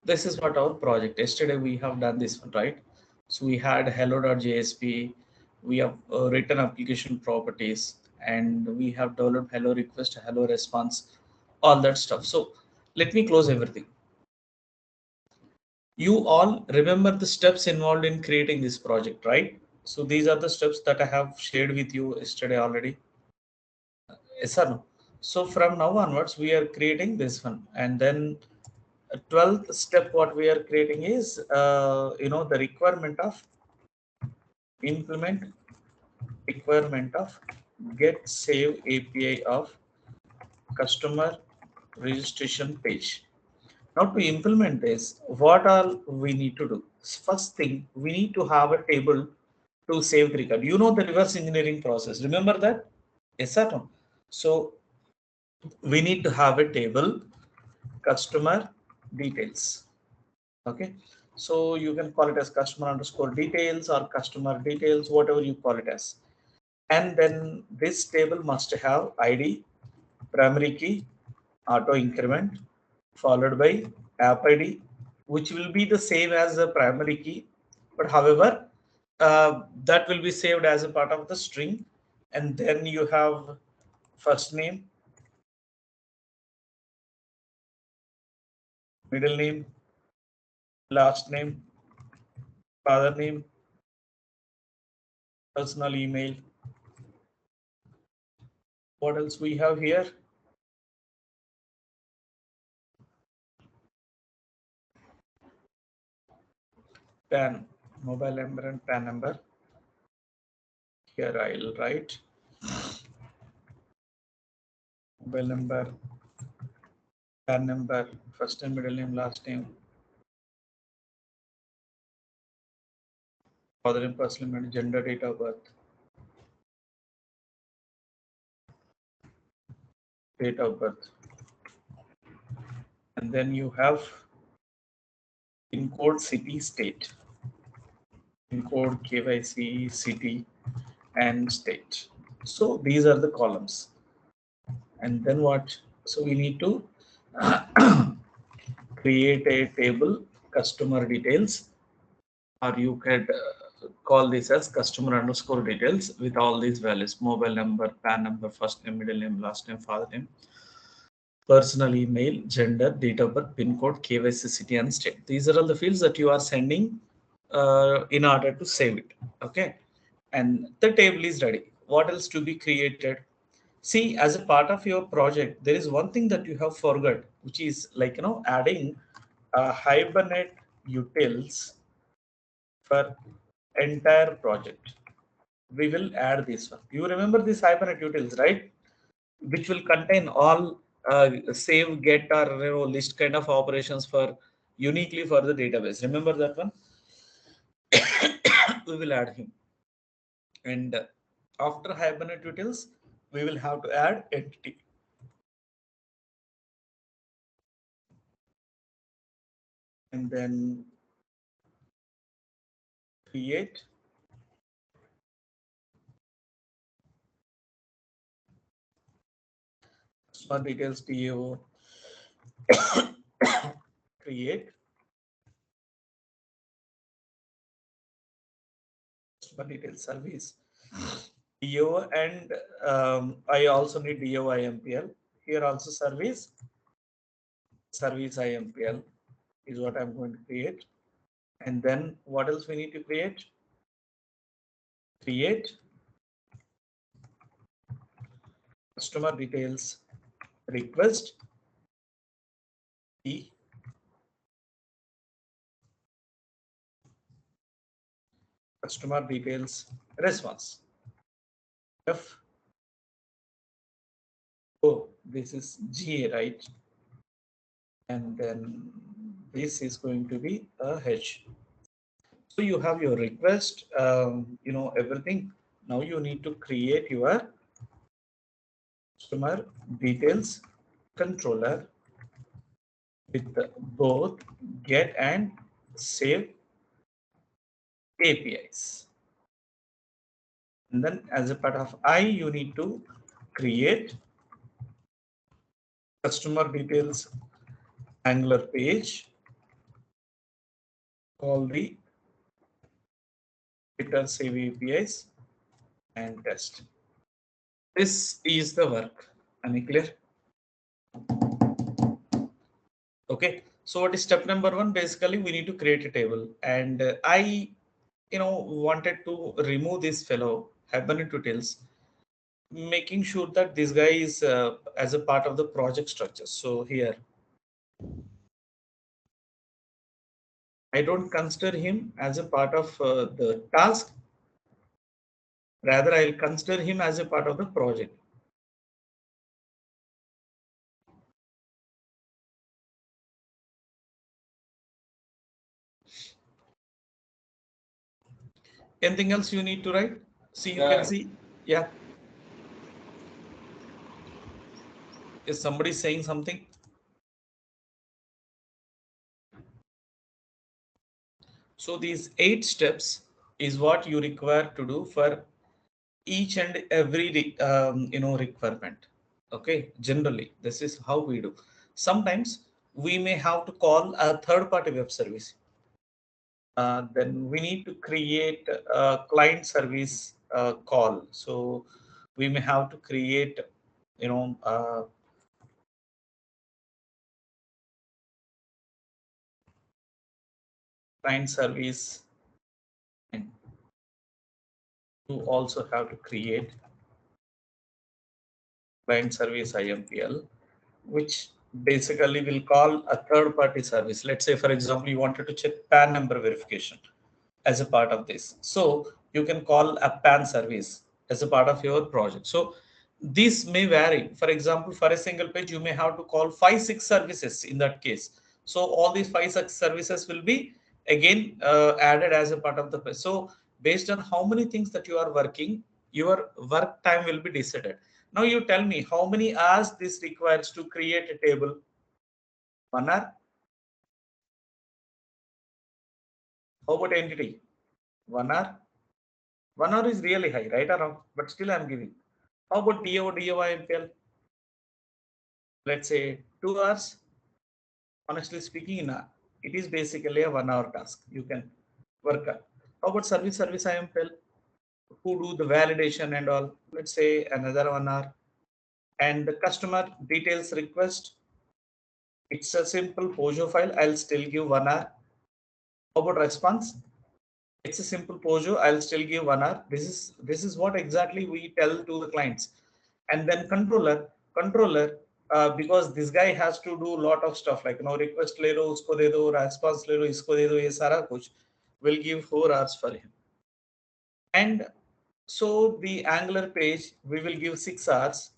this is what our project. Yesterday we have done this one, right? So we had hello.jsp, we have written application properties, and we have developed hello request, hello response, all that stuff. So let me close everything. You all remember the steps involved in creating this project, right? So these are the steps that I have shared with you yesterday already. Yes or no? So from now onwards, we are creating this one, and then 12th step what we are creating is the implement requirement of get save API of customer registration page. Now to implement this, what all we need to do? First thing, we need to have a table to save the record. You know the reverse engineering process. Remember that? Yes or no? So we need to have a table customer details. Okay. So you can call it as customer underscore details or customer details, whatever you call it as. And then this table must have ID, primary key, auto increment, followed by app ID, which will be the same as the primary key, but however, that will be saved as a part of the string. And then you have first name, middle name, last name, father name, personal email. What else we have here? PAN, mobile number and PAN number. Here I'll write mobile number, PAN number, first name, middle name, last name, father name, personal name, gender, date of birth, date of birth. And then you have pin code, city, state, pin code, KYC, city, and state. So these are the columns. And then what? So we need to create a table, customer details, or you could call this as customer underscore details with all these values: mobile number, PAN number, first name, middle name, last name, father name, personal email, gender, date of birth, pin code, KYC, city, and state. These are all the fields that you are sending in order to save it. Okay. And the table is ready. What else to be created? See, as a part of your project, there is one thing that you have forgot, which is like, adding Hibernate utils for entire project. We will add this one. You remember this Hibernate utils, right? Which will contain all save, get, or list kind of operations for uniquely for the database. Remember that one? We will add him. And after Hibernate utils, we will have to add entity. And then create customer details DAO, create customer details service DAO, and I also need DAO IMPL. Here also service IMPL is what I'm going to create. And then what else we need to create? Create customer details request the customer details response. F. Oh, this is GA, right? And then this is going to be a H. So you have your request, everything. Now you need to create your customer details controller with both get and save APIs. And then as a part of I, you need to create customer details Angular page call the Twitter save APIs and test. This is the work. Am I clear? Okay. So what is step number one? Basically, we need to create a table, and I, wanted to remove this fellow Hibernate details, making sure that this guy is as a part of the project structure. So here, I don't consider him as a part of the task. Rather, I'll consider him as a part of the project. Anything else you need to write? See, you can see. Yeah. Is somebody saying something? So these 8 steps is what you require to do for each and every requirement. Okay, generally this is how we do. Sometimes we may have to call a third party web service. Then we need to create a client service call. So we may have to create you know uh, client service, and you also have to create client service IMPL, which basically will call a third party service. Let's say, for example, you wanted to check PAN number verification as a part of this. So you can call a PAN service as a part of your project. So this may vary. For example, for a single page, you may have to call 5, 6 services in that case. So all these 5, 6 services will be again added as a part of the page. So based on how many things that you are working, your work time will be decided. Now you tell me how many hours this requires to create a table. 1 hour. How about entity? 1 hour. 1 hour is really high, right or wrong? But still I'm giving. How about DO, DOI, Let's say 2 hours. Honestly speaking, it is basically a 1 hour task. You can work on. How about service IMPL? Who do the validation and all? Let's say another 1 hour. And the customer details request. It's a simple Pojo file. I'll still give 1 hour. How about response? It's a simple Pojo. I'll still give 1 hour. This is what exactly we tell to the clients. And then controller, because this guy has to do a lot of stuff like request ले लो उसको दे दो response ले लो इसको दे दो ये सारा कुछ will give 4 hours for him. And so the Angular page we will give 6 hours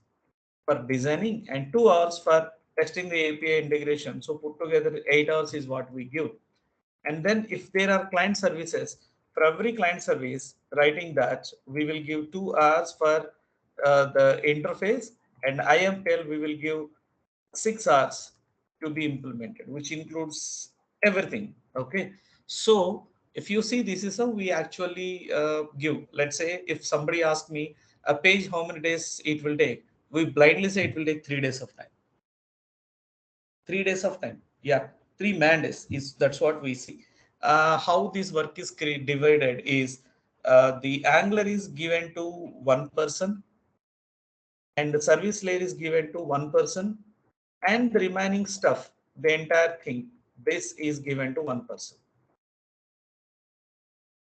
for designing and 2 hours for testing the API integration. So put together 8 hours is what we give. And then if there are client services, for every client service, writing that we will give 2 hours for the interface, and IMPL we will give 6 hours to be implemented, which includes everything. Okay. So if you see, this is how we actually give. Let's say if somebody asks me a page, how many days it will take, we blindly say it will take 3 days of time. 3 days of time. Yeah, 3 man days is that's what we see. How this work is divided is the Angular is given to one person, and the service layer is given to one person, and the remaining stuff, the entire thing, this is given to one person.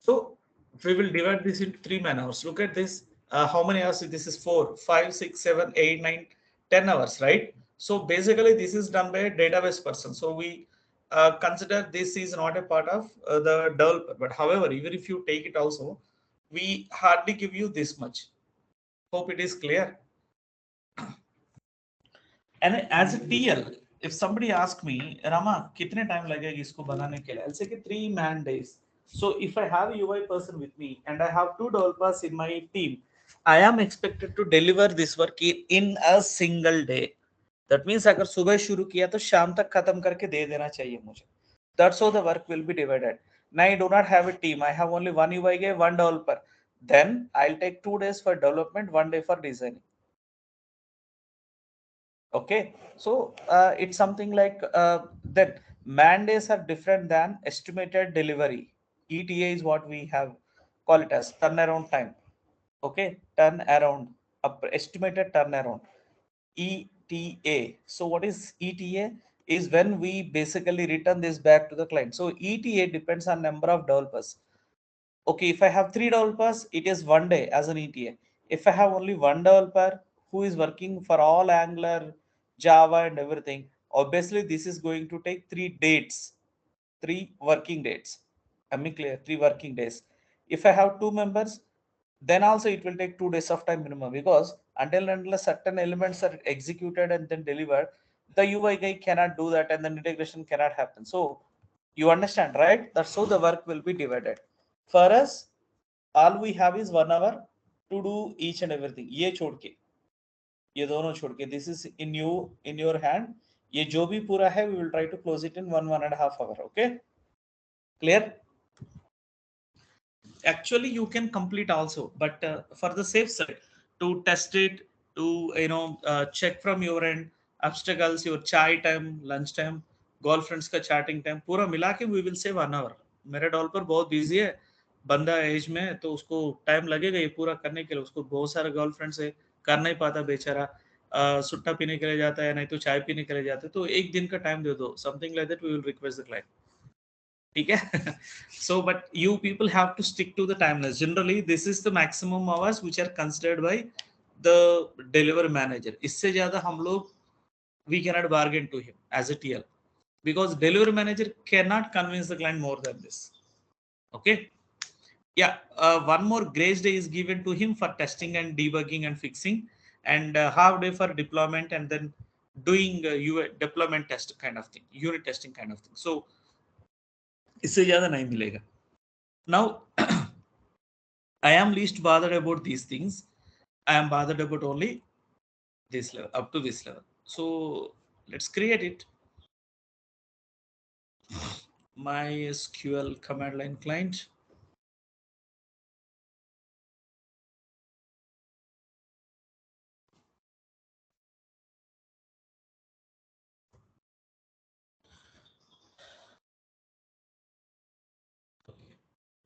So we will divide this into 3 man hours. Look at this. How many hours? This is 4, 5, 6, 7, 8, 9, 10 hours, right? So basically, this is done by a database person. So we consider this is not a part of the developer. But however, even if you take it also, we hardly give you this much. Hope it is clear. And as a TL, if somebody asks me, Rama, kitne time lagega isko banane ke liye? I'll say 3 man days. So if I have a UI person with me and I have 2 developers in my team, I am expected to deliver this work in a single day. That means अगर सुबह शुरू किया तो शाम तक खत्म करके दे देना चाहिए मुझे. That's how the work will be divided. Now I do not have a team. I have only one UI guy, one developer. Then I'll take 2 days for development, 1 day for designing. Okay, so it's something like that. Man days are different than estimated delivery. ETA is what we have call it as turnaround time. Okay, turnaround, estimated turnaround. ETA. So what is ETA? Is when we basically return this back to the client. So ETA depends on number of developers. Okay, if I have 3 developers, it is 1 day as an ETA. If I have only one developer who is working for all Angular, Java, and everything, obviously this is going to take 3 dates, 3 working dates. I mean clear, 3 working days. If I have 2 members, then also it will take 2 days of time minimum, because until and unless certain elements are executed and then delivered, the UI guy cannot do that and then integration cannot happen. So you understand, right? That's how the work will be divided. For us, all we have is 1 hour to do each and everything. ये छोड़ के, ये दोनों छोड़ के, this is in your hand. ये जो भी पूरा है, we will try to close it in 1.5 hour. Okay, clear? Actually you can complete also, but for the safe side, to test it, to check from your end obstacles, your chai time, lunch time, girlfriends का chatting time पूरा मिला के we will say 1 hour. मेरा developer बहुत busy है, बंदा as में है, तो उसको टाइम लगेगा ये पूरा करने के लिए. उसको बहुत सारे गर्लफ्रेंड्स है, कर नहीं पाता बेचारा. सुट्टा पीने के लिए जाता है, नहीं तो चाय पीने के लिए जाता है, तो एक दिन का टाइम दे दो, something like that we will request the client. ठीक है. So but you people have to stick to the timelines. Generally this is the maximum hours which are considered by the delivery manager. इससे ज्यादा हम लोग we cannot bargain to him as a TL, because delivery manager cannot convince the client more than this. Okay, yeah. One more grace day is given to him for testing and debugging and fixing, and half day for deployment, and then doing deployment test kind of thing, unit testing kind of thing. So इससे ज्यादा नहीं मिलेगा. Now I am least bothered about these things. I am bothered about only this level, up to this level. So let's create it. MySQL command line client.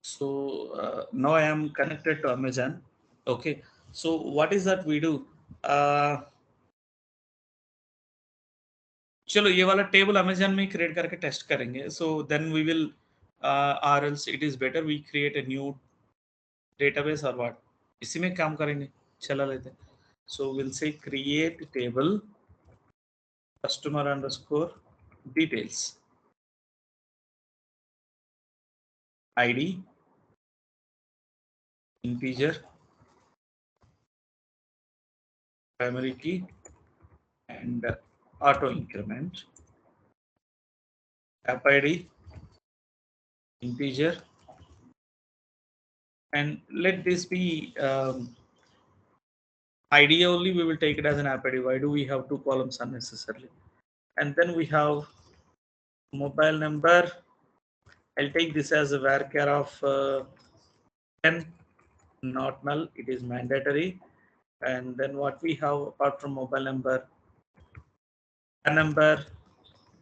So now I am connected to Amazon. Okay. So what is that we do? चलो ये वाला table Amazon में create करके test करेंगे. So then we will or else it is better we create a new database और what, इसी में काम करेंगे. चला लेते हैं. So will say create table customer underscore details, id, integer, primary key, and auto increment, app id, integer, and let this be id only. We will take it as an app id. Why do we have 2 columns unnecessarily? And then we have mobile number. I'll take this as a varchar of 10, not null, it is mandatory. And then what we have apart from mobile number, a number,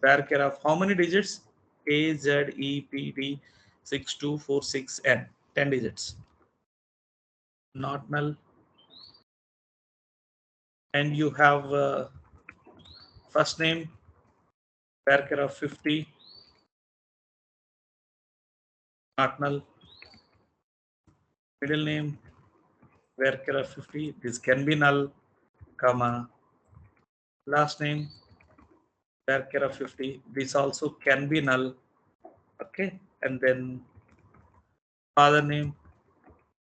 varchar of how many digits? AZEPD6246N, 10 digits, not null. And you have first name, varchar of 50, not null. Middle name, varchar of 50, this can be null, comma. Last name, varchar of 50, this also can be null. Okay, and then father name,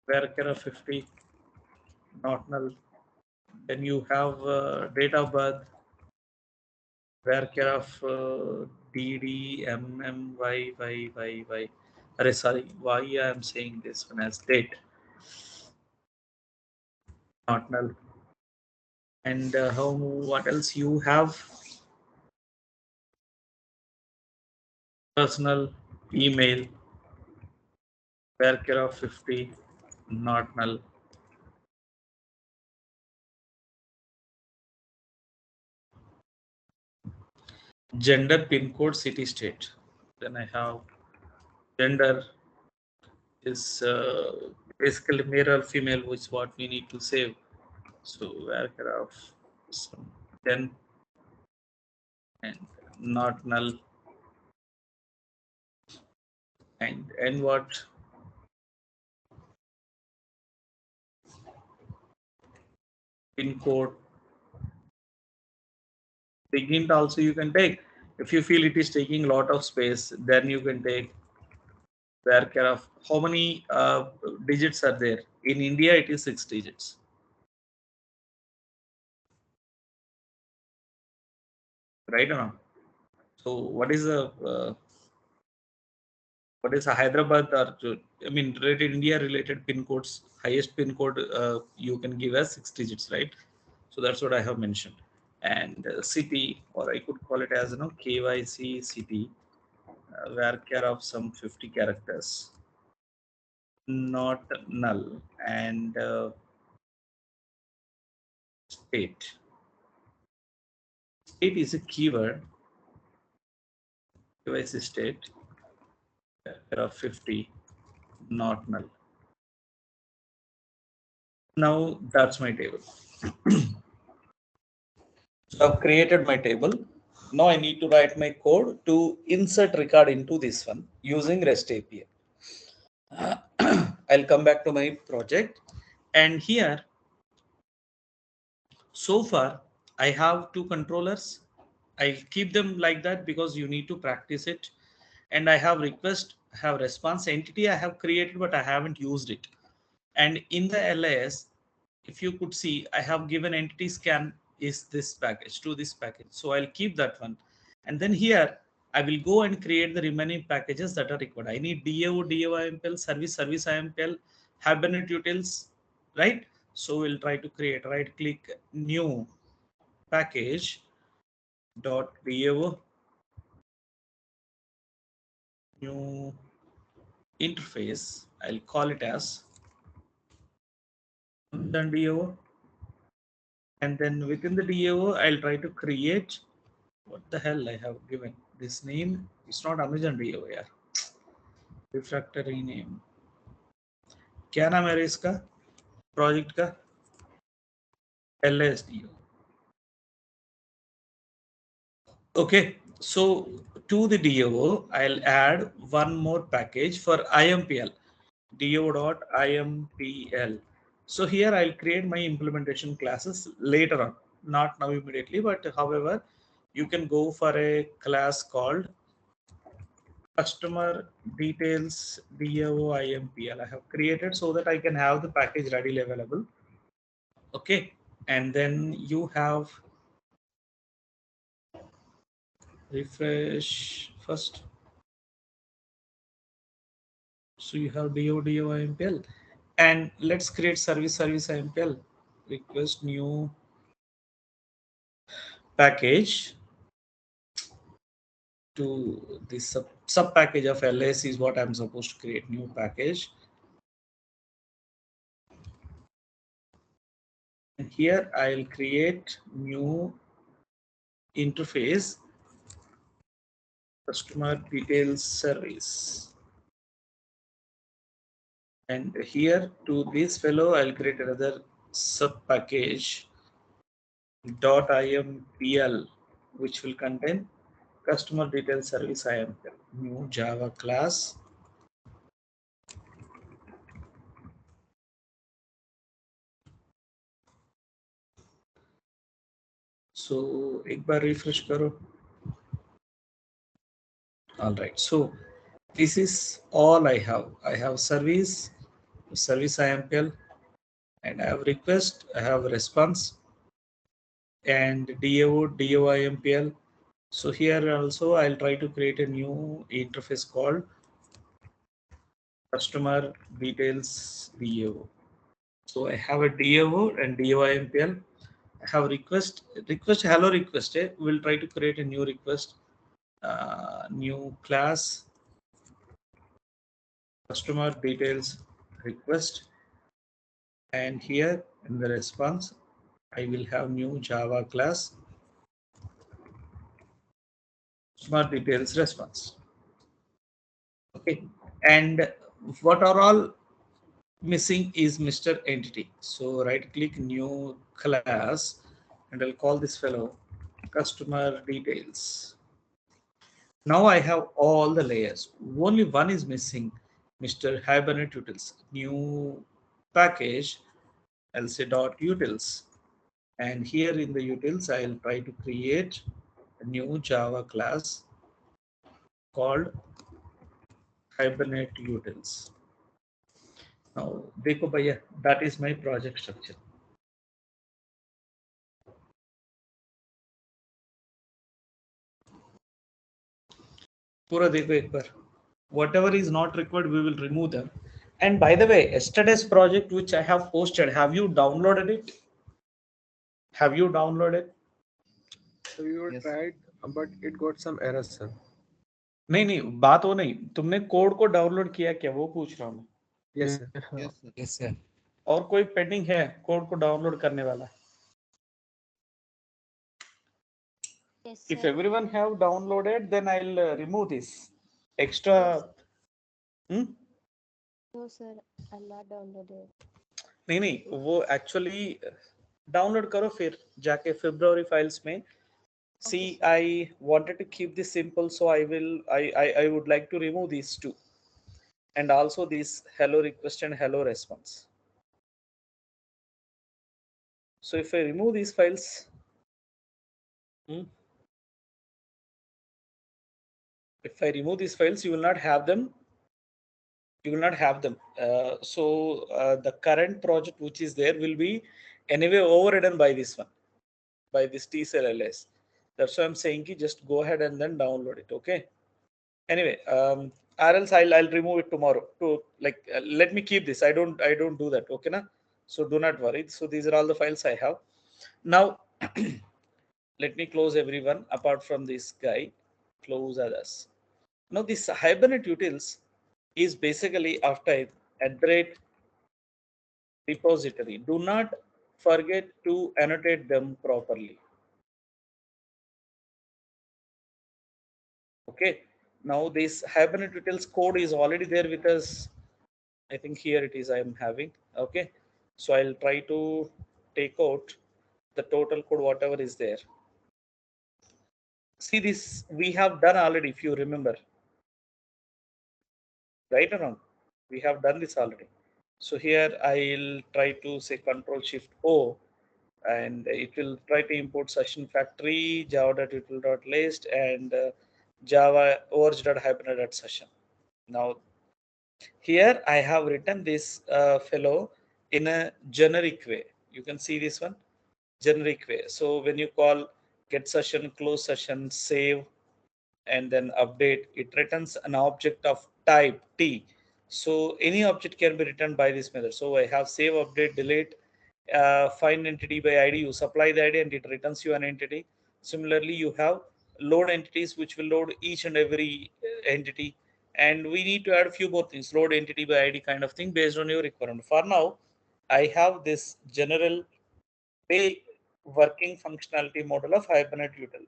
varchar of 50, not null. Then you have date of birth, varchar of DDMMYYYY. Sorry, why I am saying this one as date, not null. And what else you have? Personal email, varchar of 50, not null. gender, pin code, city, state. Then I have gender is basically male or female, which is what we need to save. So varchar of some 10 and not null, and what pin code. Big hint also you can take. If you feel it is taking a lot of space, then you can take varchar of how many digits are there. In India, it is 6 digits, right or not? So what is a Hyderabad or I mean related India related pin codes? Highest pin code you can give as 6 digits, right? So that's what I have mentioned. And city, or I could call it as KYC city, varchar of some 50 characters, not null, and state. State is a keyword. KYC state, varchar of 50, not null. Now that's my table. So I've created my table. Now I need to write my code to insert record into this one using REST API. I'll come back to my project, and here so far I have two controllers. I'll keep them like that because you need to practice it. And I have request, have response entity I have created, but I haven't used it. And in the LIS, if you could see, I have given entity scan is this package to this package. So I'll keep that one. And then here, I will go and create the remaining packages that are required. I need DAO, DAO service, service IMPL, Hibernate utils, right? So we'll try to create, right click, new package dot DAO, new interface. I'll call it as then DAO. And then within the DAO, I'll try to create what the hell I have given this name. It's not Amazon DAO, yeah. Refractory name. क्या नाम है इसका project का LSDO. Okay, so to the DAO, I'll add one more package for IMPL, DAO.IMPL. So here I'll create my implementation classes later on, not now immediately, but however, you can go for a class called customer details DAO IMPL. I have created so that I can have the package readily available. Okay, and then you have refresh first. So you have DO IMPL, and let's create service IMPL. Request new package to the sub package of LS is what I'm supposed to create new package. And here I'll create new interface customer details service. And here to this fellow, I'll create another sub package .impl, which will contain customer details service IMPL. New Java class. So एक बार refresh करो. All right. So this is all I have. I have service IMPL, and I have request, I have response, and DAO IMPL. So here also I'll try to create a new interface called customer details DAO. So I have a DAO and DAO IMPL. I have request hello request. We'll try to create a new request, new class customer details request, and here in the response I will have new Java class smart details response. Okay, and what are all missing is Mr. Entity. So right click new class and I'll call this fellow customer details. Now I have all the layers. Only one is missing, Mr. Hibernate utils. New package, I'll say dot utils. And here in the utils, I'll try to create a new Java class called Hibernate utils. Now, देखो भैया, that is my project structure. पूरा देखो एक बार. Whatever is not required, we will remove them. And by the way, yesterday's project which I have posted, have you downloaded it? Have you downloaded? So we were tried, but it got some errors, sir. नहीं नहीं, बात वो नहीं, तुमने code को download किया क्या, वो पूछ रहा हूँ मैं. Yes, sir. Yes, sir. और कोई पेंडिंग है कोड को डाउनलोड करने वाला? Yes, If sir. everyone have downloaded, then I'll remove this extra. No, sir. I'm not downloaded. नहीं नहीं, वो एक्चुअली डाउनलोड करो फिर जाके February files में. See, Okay, I wanted to keep this simple, so I would like to remove these two, and also this hello request and hello response. So if I remove these files, if I remove these files, you will not have them. You will not have them. The current project which is there will be anyway overridden by this one, by this TCLLS. That's why I'm saying ki just go ahead and then download it. Okay. Anyway, or else I'll remove it tomorrow. To like let me keep this. I don't do that. Okay, na. So do not worry. So these are all the files I have. Now let me close everyone apart from this guy. Close others. Now this Hibernate utils is basically after at the rate repository. Do not forget to annotate them properly. Okay. Now this Hibernate utils code is already there with us. I think here it is I am having. Okay. So I'll try to take out the total code, whatever is there. See this, we have done already, if you remember. Right or wrong? We have done this already. So here I'll try to say Control Shift O, and it will try to import session factory, java.util.list, and java org.hibernate.session. Now here I have written this fellow in a generic way. You can see this one, generic way. So when you call get session, close session, save, and then update, it returns an object of type T. So any object can be returned by this method. So I have save, update, delete, find entity by ID. You supply the ID and it returns you an entity. Similarly, you have load entities which will load each and every entity. And we need to add a few more things, load entity by ID kind of thing based on your requirement. For now, I have this general way working functionality model of Hibernate util.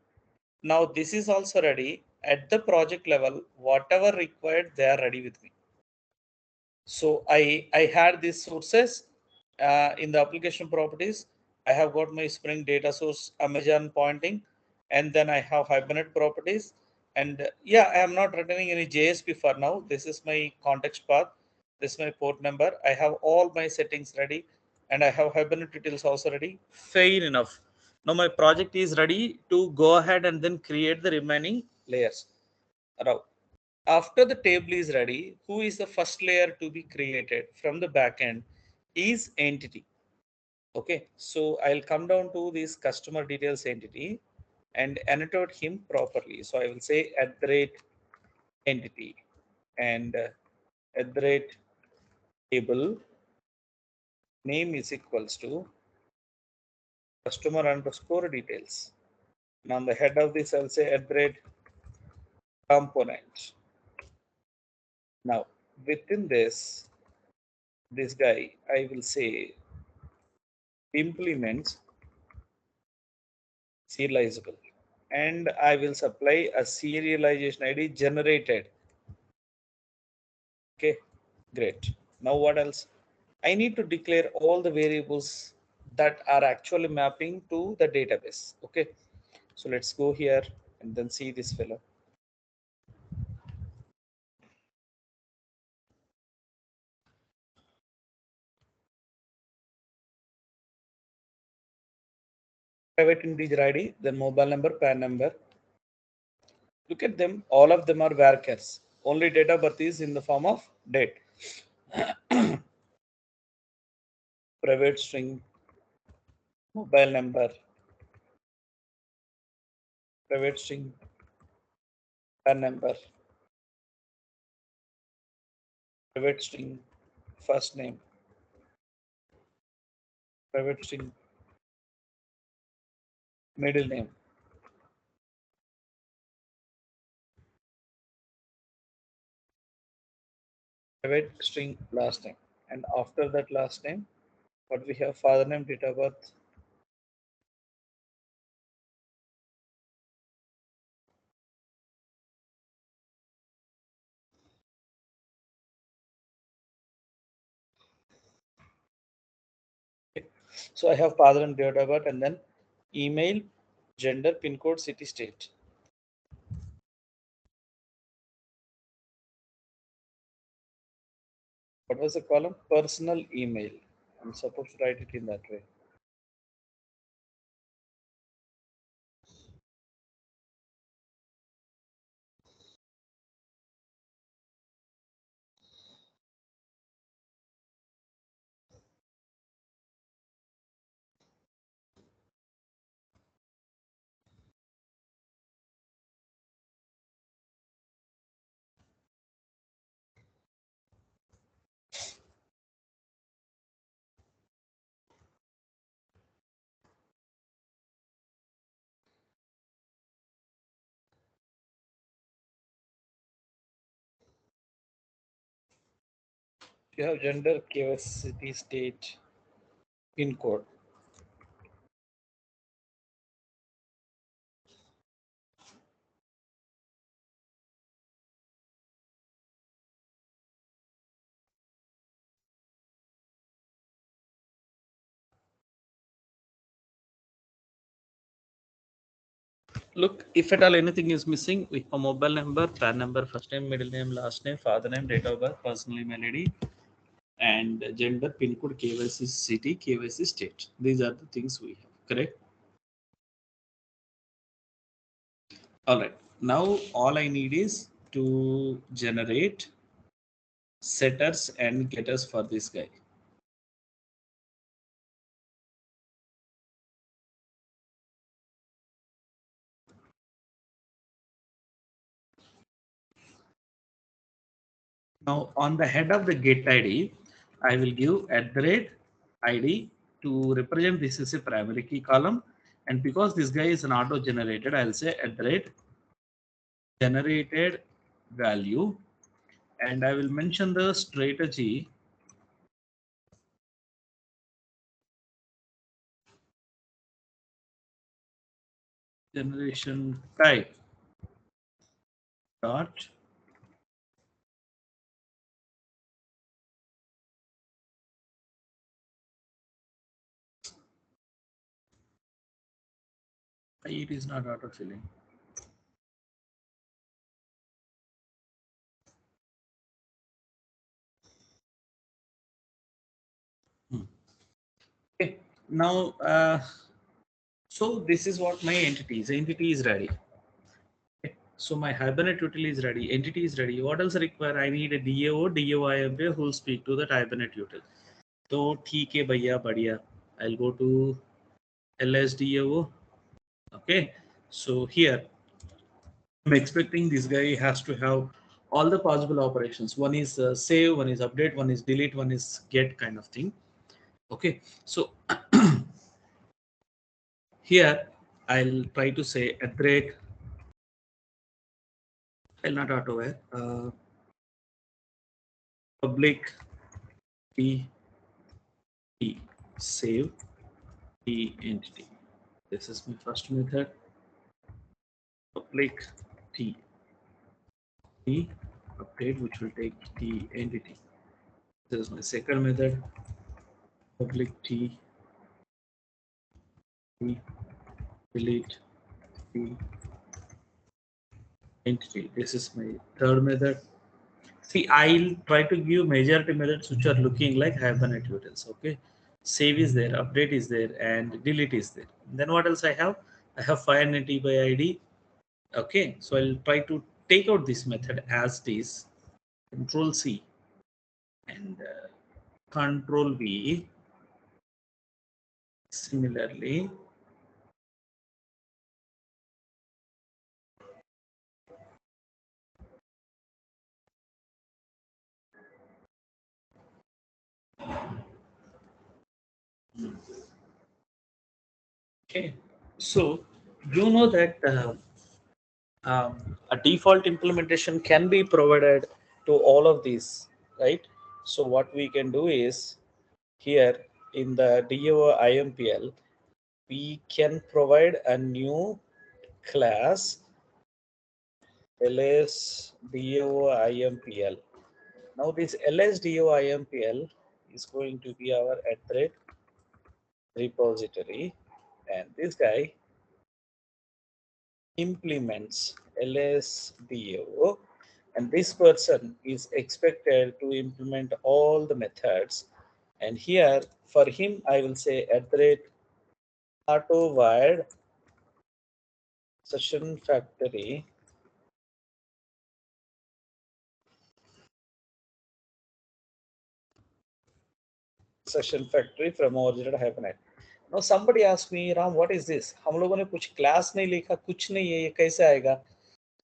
Now this is also ready at the project level. Whatever required, they are ready with me. So I had these sources in the application properties. I have got my Spring data source Amazon pointing, and then I have Hibernate properties. And yeah, I am not returning any JSP for now. This is my context path. This is my port number. I have all my settings ready, and I have Hibernate details also ready. Fair enough. Now my project is ready to go ahead and then create the remaining layers. Now, after the table is ready, who is the first layer to be created from the backend is entity. Okay, so I'll come down to this customer details entity and annotate him properly. So I will say at the rate entity and at the rate table name is equals to customer underscore details. And on the head of this, I'll say at the rate component. Now within this guy, I will say implements serializable. and I will supply a serialization ID generated. Okay, great. Now what else? I need to declare all the variables that are actually mapping to the database. Okay, so let's go here and then see this fellow. Private integer ID, then mobile number, PAN number. Look at them, all of them are varchars. Only date of birth is in the form of date. Private string, mobile number, private string, PAN number, private string, first name, private string, middle name, private string, last name. And after that last name, what we have, father name, date of birth. So I have father and date of birth, and then email, gender, pin code, city, state. What was the column? Personal email. I'm supposed to write it in that way. You have gender, KS, city, state, pin code. Look, if at all anything is missing, we have mobile number, PAN number, first name, middle name, last name, father name, date of birth, personal email ID, and gender, pin code, KYC city, KYC state. These are the things we have, correct? All right. Now all I need is to generate setters and getters for this guy. Now on the head of the get ID, I will give @ID to represent this is a primary key column. And because this guy is an auto generated, I'll say @generated value. And I will mention the strategy generation type dot it is not auto filling. Okay. Now, so this is what my entity is. Entity is ready. Okay. So my Hibernate util is ready. Entity is ready. What else require? I need a DAO, DOIMP who will speak to that Hibernate util. So ठीक है भैया बढ़िया. I'll go to LSDAO. Okay. So here I'm expecting this guy has to have all the possible operations. One is save, one is update, one is delete, one is get kind of thing. Okay. So here I'll try to say at rate. I'll not auto public p save p entity. This is my first method. public T update, which will take the entity. This is my second method, public T delete the entity. This is my third method. See, I'll try to give majority methods which are looking like Hibernate utils. Okay, save is there, update is there, and delete is there. Then what else I have? I have find entity by ID. Okay, so I'll try to take out this method as it is. Control C and Control V. Similarly, okay. So you know that a default implementation can be provided to all of these, right? So what we can do is here in the DAO IMPL, we can provide a new class LSDAO IMPL. Now this LSDAO IMPL is going to be our @ repository, and this guy implements LSDAO, and this person is expected to implement all the methods. And here for him I will say @ auto wired session factory from original Hibernate. Now somebody asked me, Ram, what is this? हम लोगों ने कुछ class नहीं लिखा, कुछ नहीं है, ये कैसे आएगा?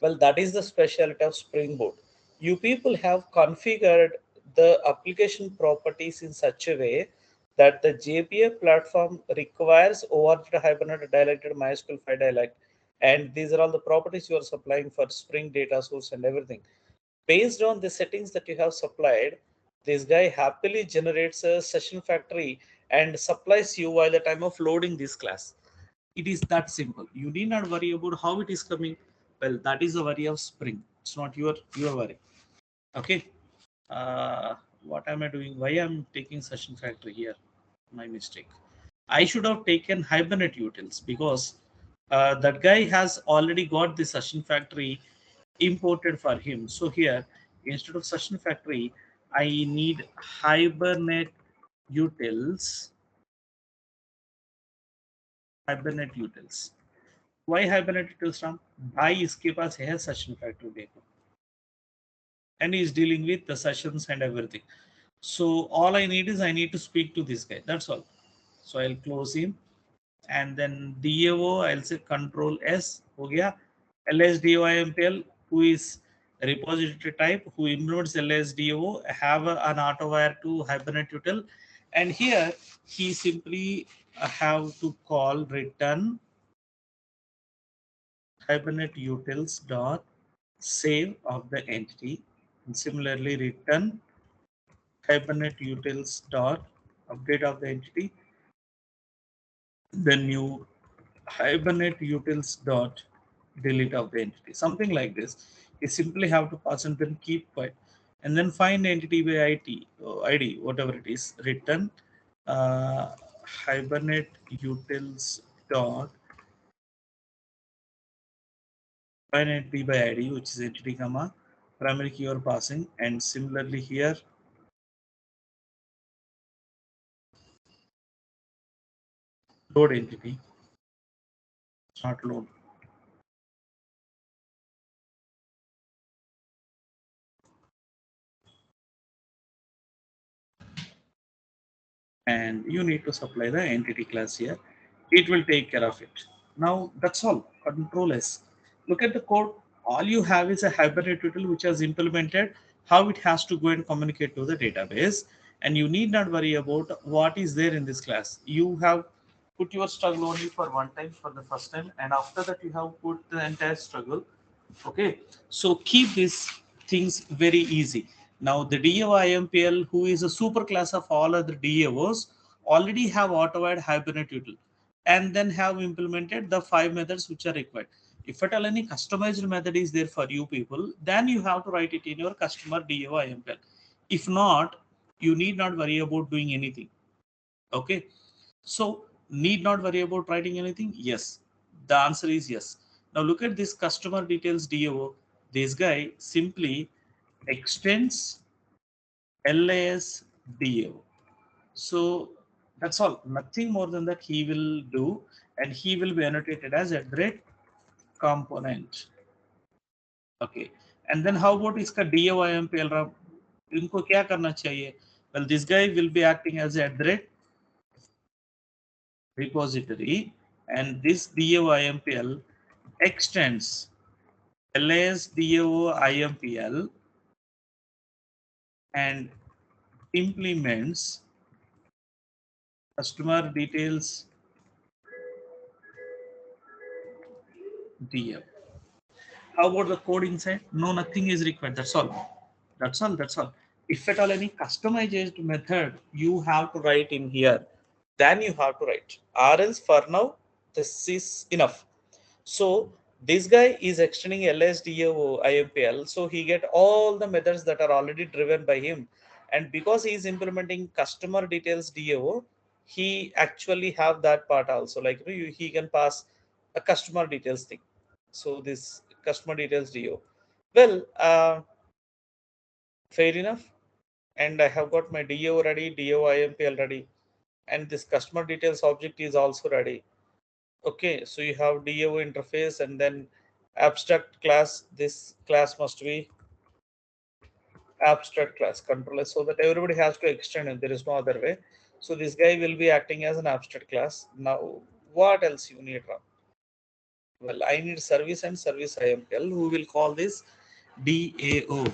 Well, that is the specialty of Spring Boot. You people have configured the application properties in such a way that the JPA platform requires override Hibernate dialected MySQL 5 dialect, and these are all the properties you are supplying for Spring data source and everything. Based on the settings that you have supplied, this guy happily generates a session factory and supplies you while the time of loading this class. It is that simple. You need not worry about how it is coming. Well, that is the worry of Spring. It's not your worry. Okay. What am I doing? Why I'm taking session factory here? My mistake. I should have taken Hibernate utils because that guy has already got the session factory imported for him. So here, instead of session factory, I need Hibernate utils. Hibernate utils. Why Hibernate utils, Ram? भाई इसके पास है session factory देखो, and he is dealing with the sessions and everything. So all I need is I need to speak to this guy. That's all. So I'll close him, and then DAO I'll say Control S. हो गया. LSDOIMPL, who is a repository type, who implements LSDO, have an auto wire to Hibernate util, and here he simply have to call return Hibernate utils dot save of the entity, and similarly return Hibernate utils dot update of the entity, then you Hibernate utils dot delete of the entity, something like this. You simply have to pass and then keep quiet, and then find entity by ID, whatever it is, return uh, Hibernate utils dot find entity by ID, which is entity comma primary key or passing, and similarly here load entity, not load. And you need to supply the entity class here. It will take care of it. Now that's all. Control S. Look at the code. All you have is a Hibernate util which has implemented how it has to go and communicate to the database. And you need not worry about what is there in this class. You have put your struggle only for one time, for the first time, and after that you have put the entire struggle. Okay, so keep these things very easy. Now the DAO who is a super class of all other DAOs, already have auto-add Hibernate util, and then have implemented the 5 methods which are required. If at all any customized method is there for you people, then you have to write it in your customer DAO IMPL. If not, you need not worry about doing anything. Okay. So need not worry about writing anything? Yes. The answer is yes. Now look at this customer details DAO. This guy simply extends LAS DAO. So that's all. Nothing more than that he will do, and he will be annotated as a red component. Okay. And then how about इसका DAO IMPL? इनको क्या करना चाहिए? Well, this guy will be acting as a red repository, and this DAO IMPL extends LAS DAO IMPL and implements customer details DAO. How about the code inside? No, nothing is required. That's all. That's all. That's all. If at all any customized method you have to write in here, then you have to write. Or else for now, this is enough. So this guy is extending LSDAO IMPL. So he get all the methods that are already driven by him. And because he is implementing customer details DAO, he actually have that part also. Like he can pass a customer details thing. So this customer details DAO. Well, fair enough. And I have got my DAO ready, DAO IMPL ready, and this customer details object is also ready. Okay, so you have DAO interface and then abstract class. This class must be abstract class controller, so that everybody has to extend it. There is no other way. So this guy will be acting as an abstract class. Now, what else you need, Ram? Well, I need service and service IMPL, who will call this DAO.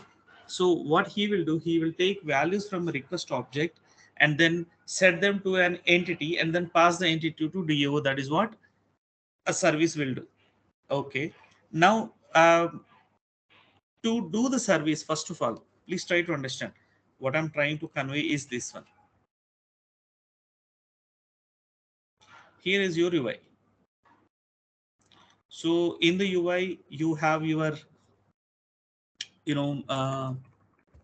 So what he will do, he will take values from a request object and then set them to an entity and then pass the entity to DAO. That is what a service will do. Okay. Now, to do the service, first of all, please try to understand what I'm trying to convey is this one. Here is your UI. So in the UI, you have your,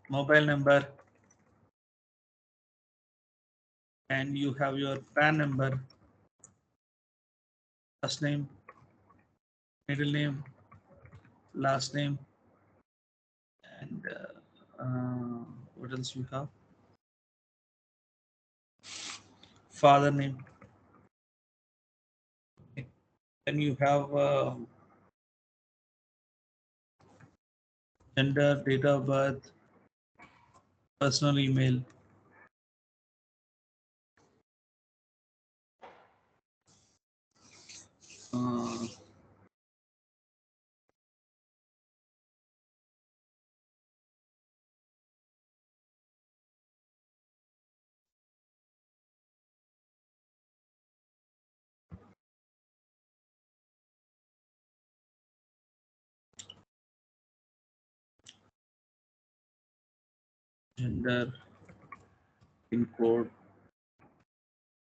mobile number, and you have your PAN number, first name, middle name, last name, and what else you have? Father name. Okay. Then you have gender, date of birth, personal email. Uh, Gender, pin code,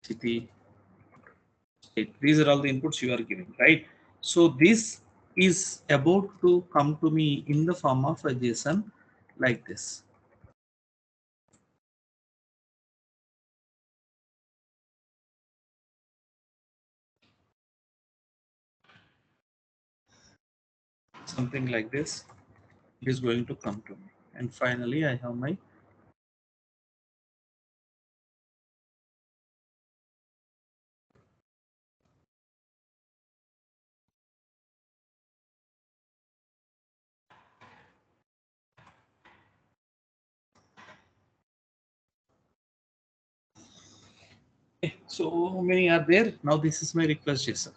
city, state. These are all the inputs you are giving, right? So this is about to come to me in the form of a JSON like this. Something like this is going to come to me. And finally, I have my so many are there. Now this is my request JSON.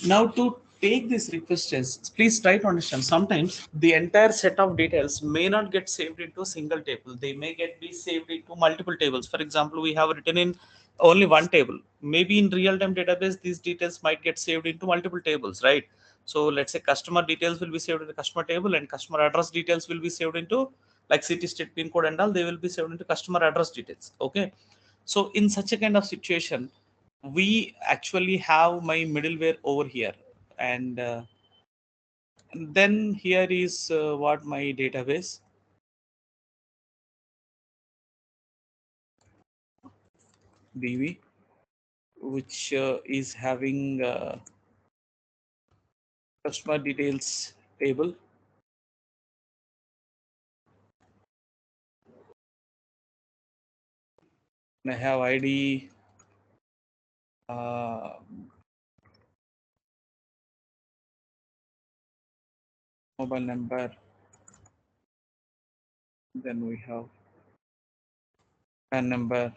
Now to take this request JSON, please try to understand. Sometimes the entire set of details may not get saved into a single table. They may get be saved into multiple tables. For example, we have written in only one table. Maybe in real-time database, these details might get saved into multiple tables, right? So let's say customer details will be saved in the customer table, and customer address details will be saved into like city, state, pin code, and all. They will be saved into customer address details. Okay. So in such a kind of situation, we actually have my middleware over here, and then here is what my database db, which is having customer details table. And I have id, uh, mobile number, then we have PAN number,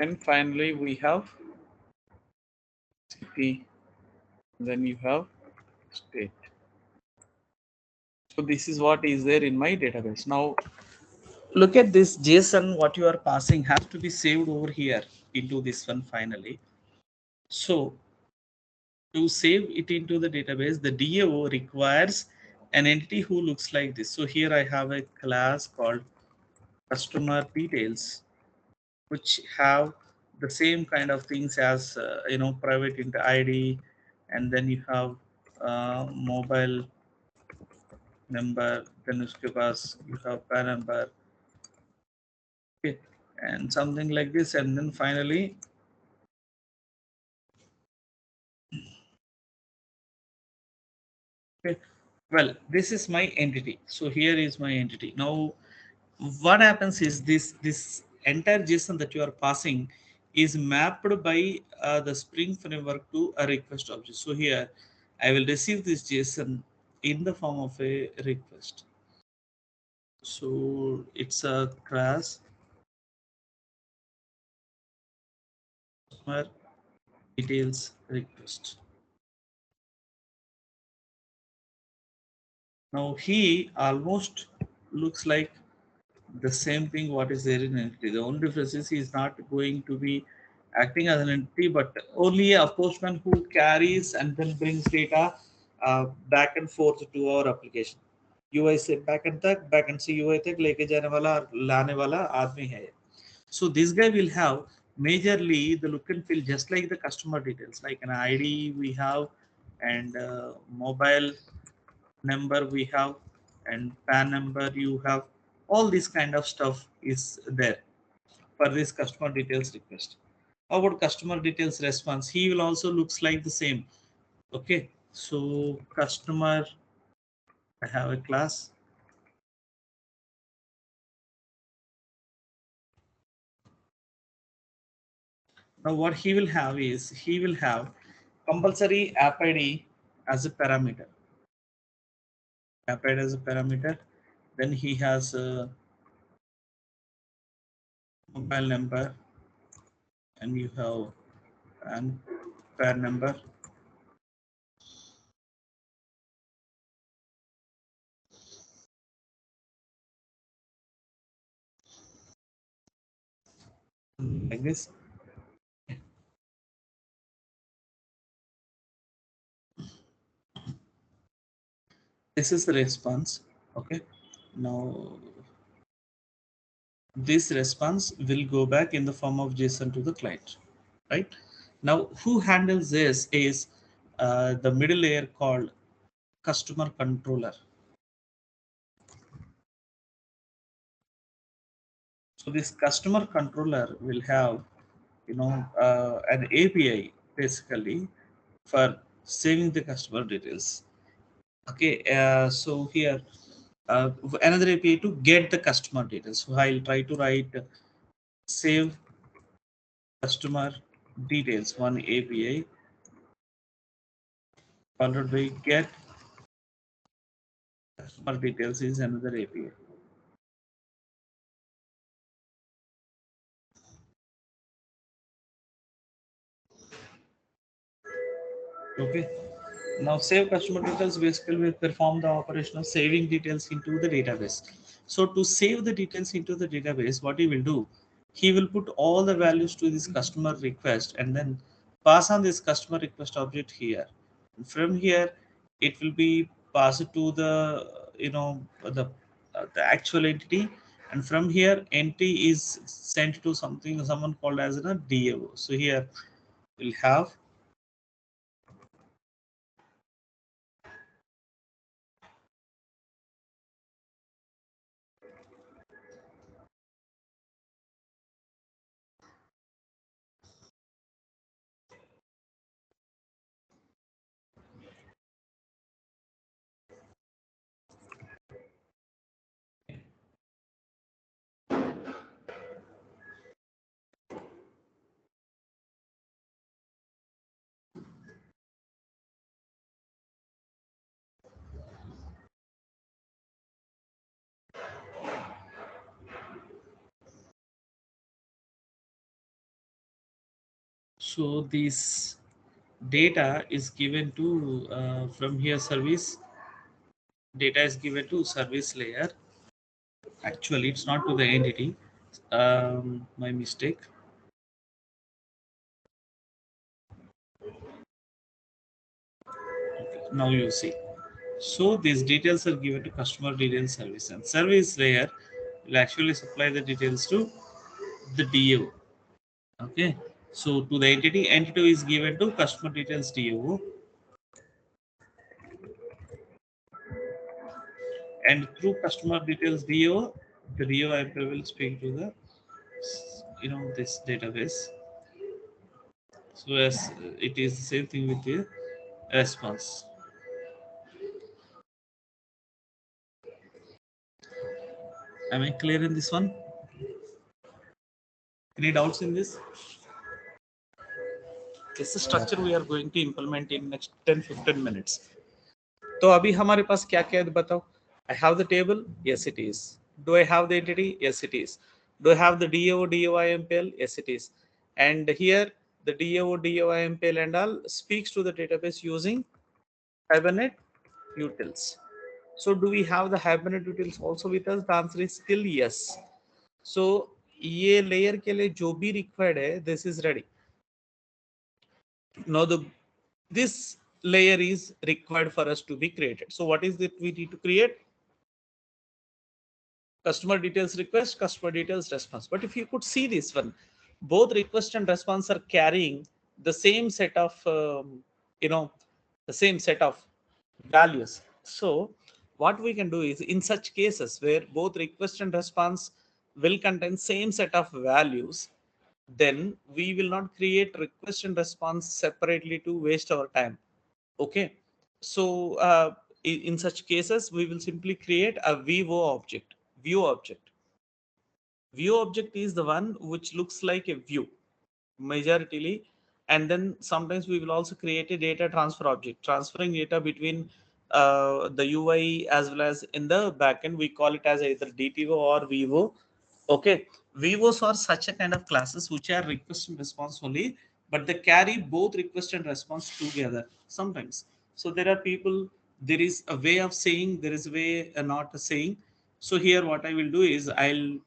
and finally we have city, then you have state. So this is what is there in my database. Now look at this JSON, what you are passing has to be saved over here into this one finally. So to save it into the database, the DAO requires an entity who looks like this. So here I have a class called customer details, which have the same kind of things as private into ID, and then you have mobile number, then uske paas you have PAN number, okay, and something like this, and then finally okay, well, this is my entity. So here is my entity. Now what happens is this entire JSON that you are passing is mapped by the Spring framework to a request object. So here I will receive this JSON in the form of a request. So it's a class customer details request. Now he almost looks like the same thing what is there in entity. The only difference is he is not going to be acting as an entity, but only a postman who carries and then brings data back and forth to our application. UI से back end से UI तक लेके जाने वाला और लाने वाला आदमी है. So this guy will have majorly the look and feel just like the customer details, like an ID we have, and mobile number we have, and PAN number you have. All this kind of stuff is there for this customer details request. How about customer details response? He will also looks like the same. Okay, so customer, I have a class. Now what he will have is he will have compulsory app ID as a parameter. App ID as a parameter. Then he has a mobile number, and you have an PAN number. Like this. This is the response. Okay. Now this response will go back in the form of JSON to the client, right? Now who handles this is the middle layer called customer controller. So this customer controller will have an API basically for saving the customer details. Okay, so here another API to get the customer details. So I'll try to write save customer details one API followed by get customer details is another API. Okay. Now save customer details basically will perform the operation of saving details into the database. So to save the details into the database, what he will do, he will put all the values to this customer request and then pass on this customer request object here. And from here, it will be pass it to the the actual entity, and from here entity is sent to someone called as a DAO. So here we'll have so this data is given to from here service data is given to service layer. Actually it's not to the entity, my mistake. Now you see, so these details are given to customer details service, and service layer will actually supply the details to the DAO. Okay, so to the entity is given to customer details DAO, and through customer details DAO, the DAO will speak to the this database. So as it is the same thing with the response. Am I clear in this one? Any doubts in this? This is structure we are going to implement in next 10-15 minutes. तो अभी हमारे पास क्या क्या है बताओ. I have the table. Yes, it is. Do I have the entity? Yes, it is. Do I have the DAO, DOIMPL? Yes, it is. And here the DAO, DOIMPL and all speaks to the database using Hibernate utils. So do we have the Hibernate utils also with us? The answer is still yes. So ये layer के लिए जो भी required है, this is ready. Now this layer is required for us to be created. So what is it we need to create? Customer details request, customer details response. But if you could see this one, both request and response are carrying the same set of the same set of values. So what we can do is, in such cases where both request and response will contain same set of values, then we will not create request and response separately to waste our time. Okay, so in such cases we will simply create a view object. View object is the one which looks like a view majoritarily, and then sometimes we will also create a data transfer object, transferring data between the UI as well as in the backend. We call it as either DTO or VO. Okay, VOs are such a kind of classes which are request and response only, but they carry both request and response together sometimes. So there are people, there is a way of saying, there is a way not saying. So here what I will do is I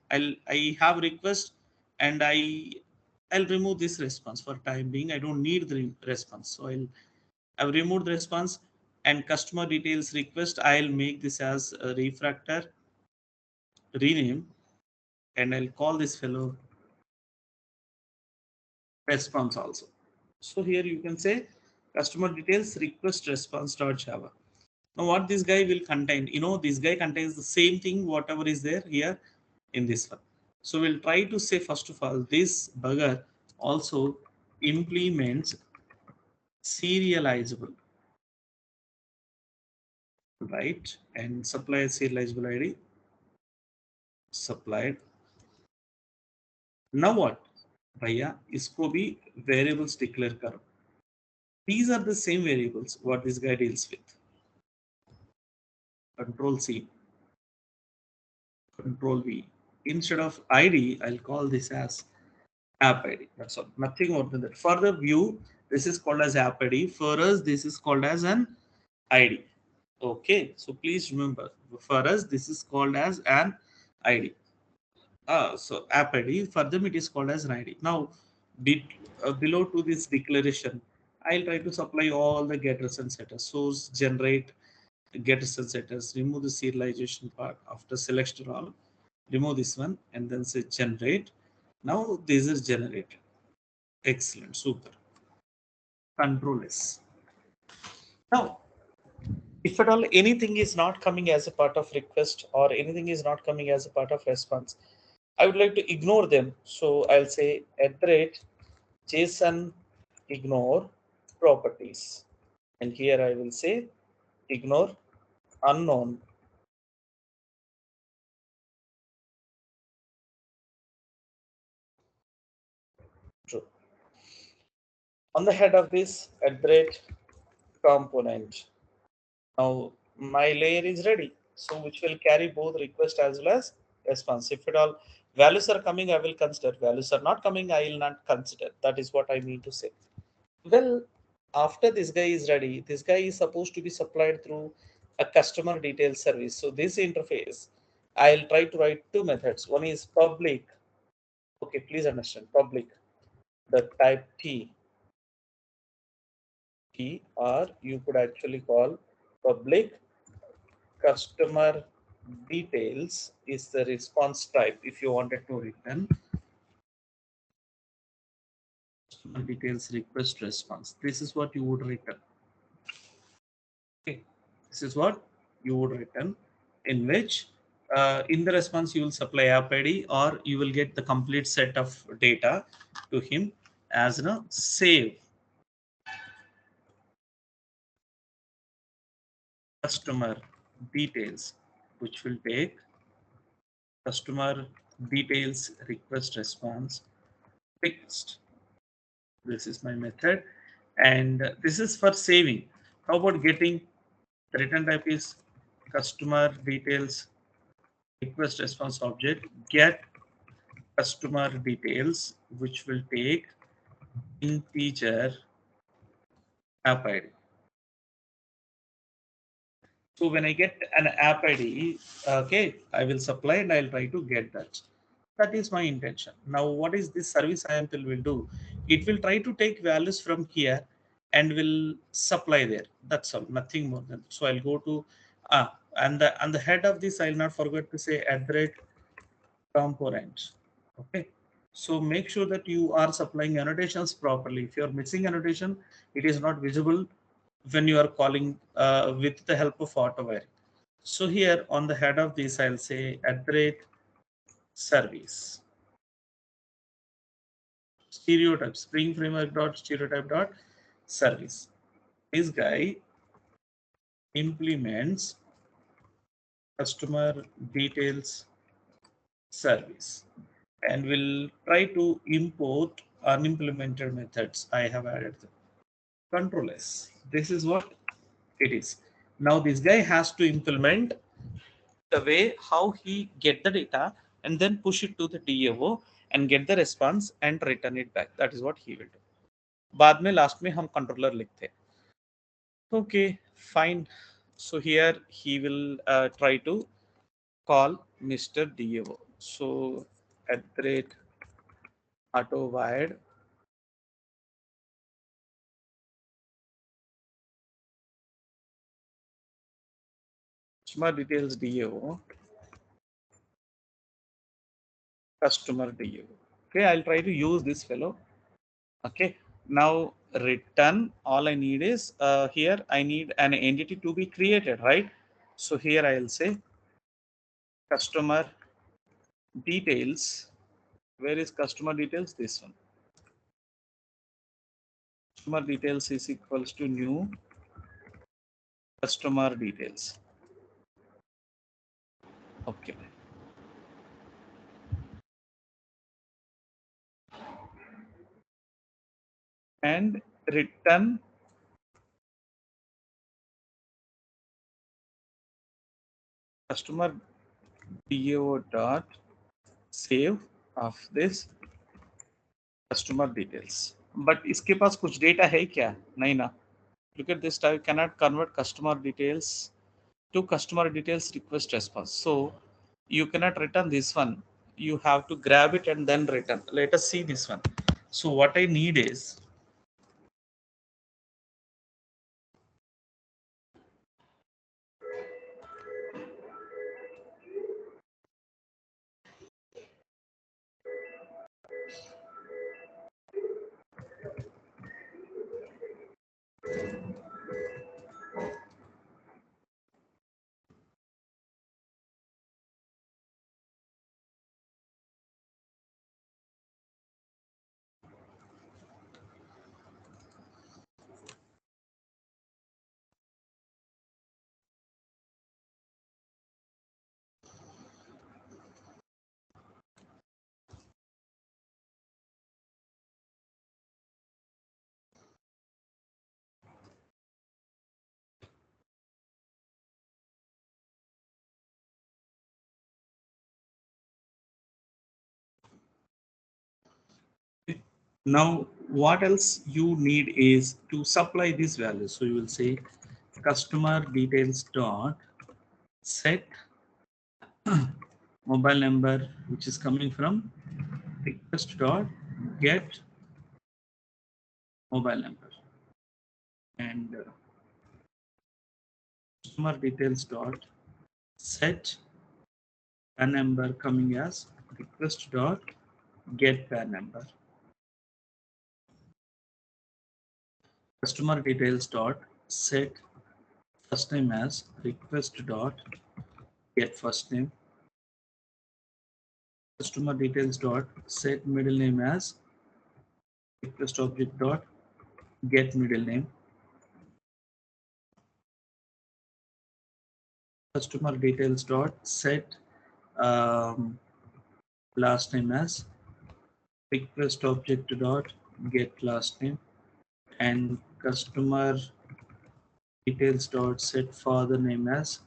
have request, and I'll remove this response for time being. I don't need the response. So I've removed the response, and customer details request. I'll make this as a refractor rename, and I'll call this fellow response also. So here you can say customer details request response dot Java. Now what this guy will contain, this guy contains the same thing, whatever is there here in this one. So we'll try to say, first of all, this bugger also implements serializable, right? And supply serializable ID supplied. Now what? भैया इसको भी variables declare करो. These are the same variables what this guy deals with. Control C, Control V. Instead of ID, I'll call this as app ID. That's all. Nothing more than that. For the view, this is called as app ID. For us, this is called as an ID. Okay. So please remember, for us, this is called as an ID. So app ID, for them it is called as an ID. Now, below to this declaration, I'll try to supply all the getters and setters. Source, generate, get status, remove the serialization part. After selection all, remove this one and then say generate. Now this is generated. Excellent, super. Control S. Now, if at all anything is not coming as a part of request or anything is not coming as a part of response, I would like to ignore them. So I'll say JSON ignore properties. And here I will say ignore unknown. True. On the head of this component. Now my layer is ready. So which will carry both request as well as response. If at all values are coming, I will consider. Values are not coming, I will not consider. That is what I mean to say. Well, after this guy is ready, this guy is supposed to be supplied through a customer detail service. So this interface, I'll try to write two methods. One is public. Okay, please understand public. The type T, or you could actually call public customer details is the response type if you wanted to return customer details request response. This is what you would return. Okay, this is what you would return, in which in the response you will supply app ID or you will get the complete set of data to him as a save customer details, which will take customer details request response fixed. This is my method, and this is for saving. How about getting? The return type is customer details request response object get customer details, which will take integer app ID. So when I get an app ID, okay, I will supply and I'll try to get that. That is my intention. Now, what is this service IMPL will do? It will try to take values from here and will supply there. That's all, nothing more than. So I'll go to and the head of this, I'll not forget to say components. Okay. So make sure that you are supplying annotations properly. If you're missing annotation, it is not visible when you are calling with the help of AutoWire. So here on the head of this, I'll say @service. Stereotype, Spring Framework dot stereotype dot service. This guy implements customer details service and will try to import unimplemented methods. I have added them. Control S. This is what it is. Now this guy has to implement the way how he get the data and then push it to the DAO and get the response and return it back. That is what he will do. बाद में last में हम controller लिखते हैं. Okay, fine. So here he will try to call Mr. DAO. So @AutoWired customer details DAO customer DAO. Okay, I'll try to use this fellow. Okay, now return. All I need is here I need an entity to be created, right? So here I'll say customer details. Where is customer details? This one. Customer details is equals to new customer details. Okay. And return customer DAO dot save of this customer details. But इसके पास कुछ data है क्या? नहीं ना. Look at this type, cannot convert customer details to customer details request response. So you cannot return this one. You have to grab it and then return. Let us see this one. So what I need is Now, what else you need is to supply these values. So you will say customer details dot set mobile number, which is coming from request dot get mobile number, and customer details dot set PAN number coming as request dot get PAN number. Customer details dot set first name as request dot get first name. Customer details dot set middle name as request object dot get middle name. Customer details dot set last name as request object dot get last name, and customer details dot set father name as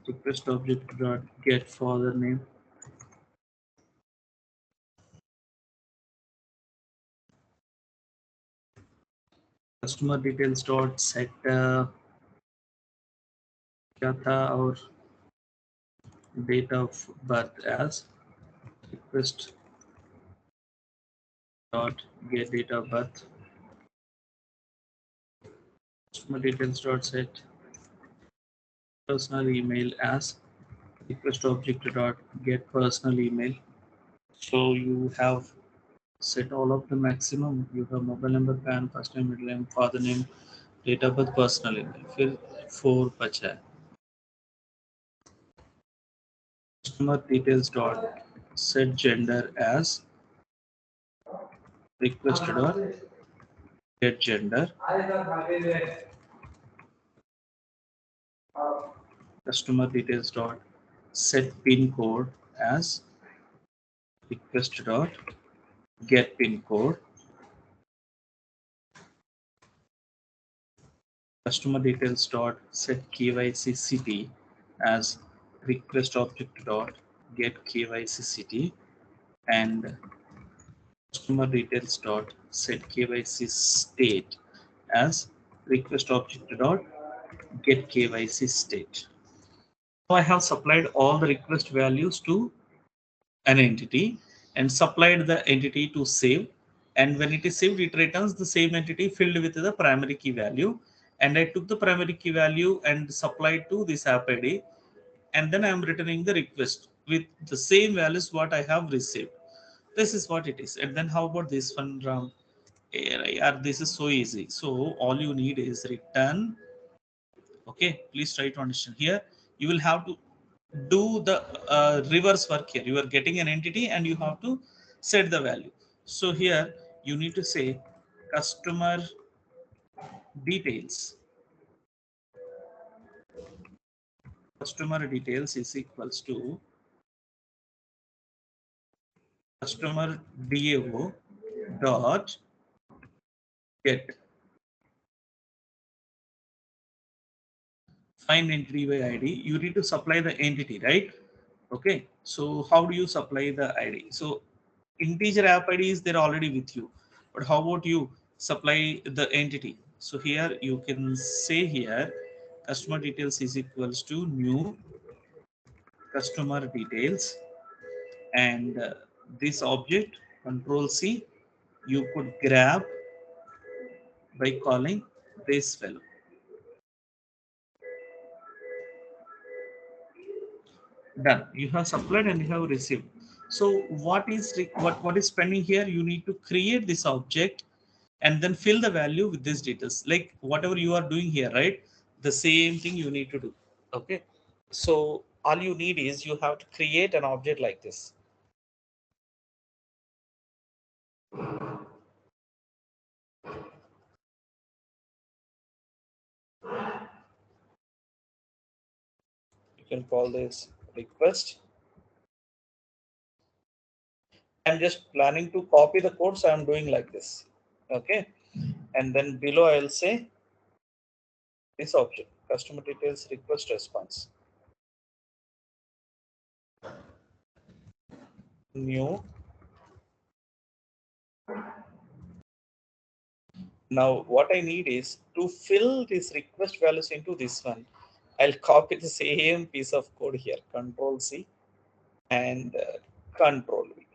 request object dot get father name. Customer details dot set क्या था और date of birth as request dot get date of birth. Customer details dot set personal email as request object dot get personal email. So you have set all of the maximum. You have mobile number, PAN, first name, middle name, father name, date of birth, personal email. फिर 4 बचा है. Customer details dot set gender as request dot get gender. Customer details dot set pin code as request dot get pin code. Customer details dot set KYC city as request object dot get KYC city, and customer details dot set KYC state as request object dot get KYC state. So I have supplied all the request values to an entity and supplied the entity to save, and when it is saved it returns the same entity filled with the primary key value, and I took the primary key value and supplied to this app ID, and then I am returning the request with the same values what I have received. This is what it is. And then how about this one, Ram? Yeah, this is so easy. So all you need is return. Okay, please try to understand here. You will have to do the reverse work here. You are getting an entity and you have to set the value. So here you need to say customer details. Customer details is equals to customer DAO dot get find entity by ID. You need to supply the entity, right? Okay. So how do you supply the ID? So integer app ID is there already with you, but how about you supply the entity? So here you can say here customer details is equals to new customer details, and this object control C you could grab by calling this value. Done. You have supplied and you have received. So what is pending here? You need to create this object and then fill the value with these details, like whatever you are doing here, right? The same thing you need to do. Okay, so all you need is you have to create an object like this. You can call this request. I'm just planning to copy the code, so I'm doing like this. Okay, and then below I'll say this object customer details request response new Now what I need is to fill these request values into this one. I'll copy the same piece of code here, Control C and Control V,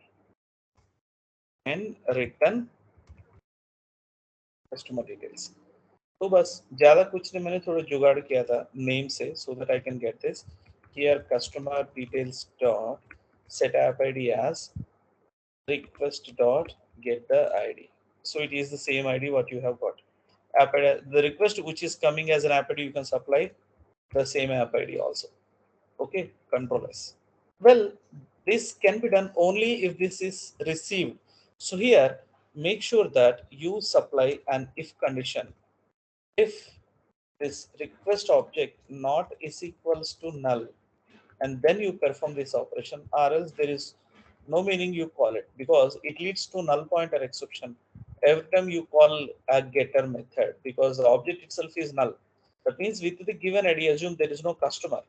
and return customer details. तो बस ज़्यादा कुछ नहीं, मैंने थोड़ा जुगाड़ किया था नेम से, so that I can get this here customer details dot set app ID as request dot get the ID. So it is the same ID what you have got. App ID, the request which is coming as an app ID, you can supply the same app ID also. Okay, Control S. Well, this can be done only if this is received. So here, make sure that you supply an if condition. If this request object not is equals to null, and then you perform this operation, or else there is no meaning you call it, because it leads to null pointer exception every time you call a getter method, because the object itself is null. That means with the given ID, assume there is no customer,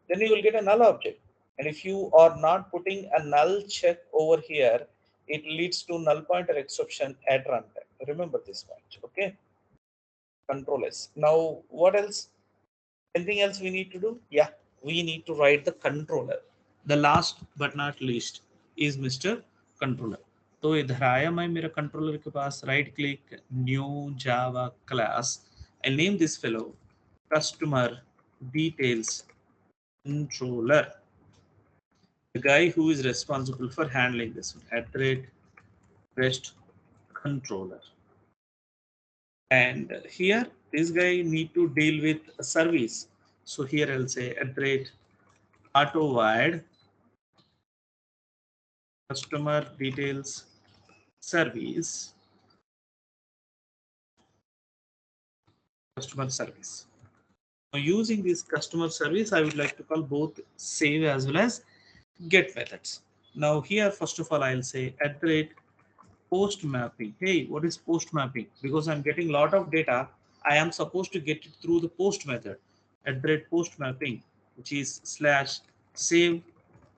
then you will get a null object. And if you are not putting a null check over here, it leads to null pointer exception at runtime. Remember this point. Okay. Control S. Now, what else? Anything else we need to do? Yeah, we need to write the controller. The last but not least is Mr. Controller. तो इधर आया मैं मेरा controller के पास, right click, new Java class. I'll name this fellow customer details controller. The guy who is responsible for handling this one, @rest controller. And here this guy need to deal with a service. So here I'll say @auto-wide customer details service, customer service. Now using this customer service, I would like to call both save as well as get methods. Now here, first of all, I'll say @post mapping. Hey, what is post mapping? Because I'm getting a lot of data, I am supposed to get it through the post method. @post mapping, which is /save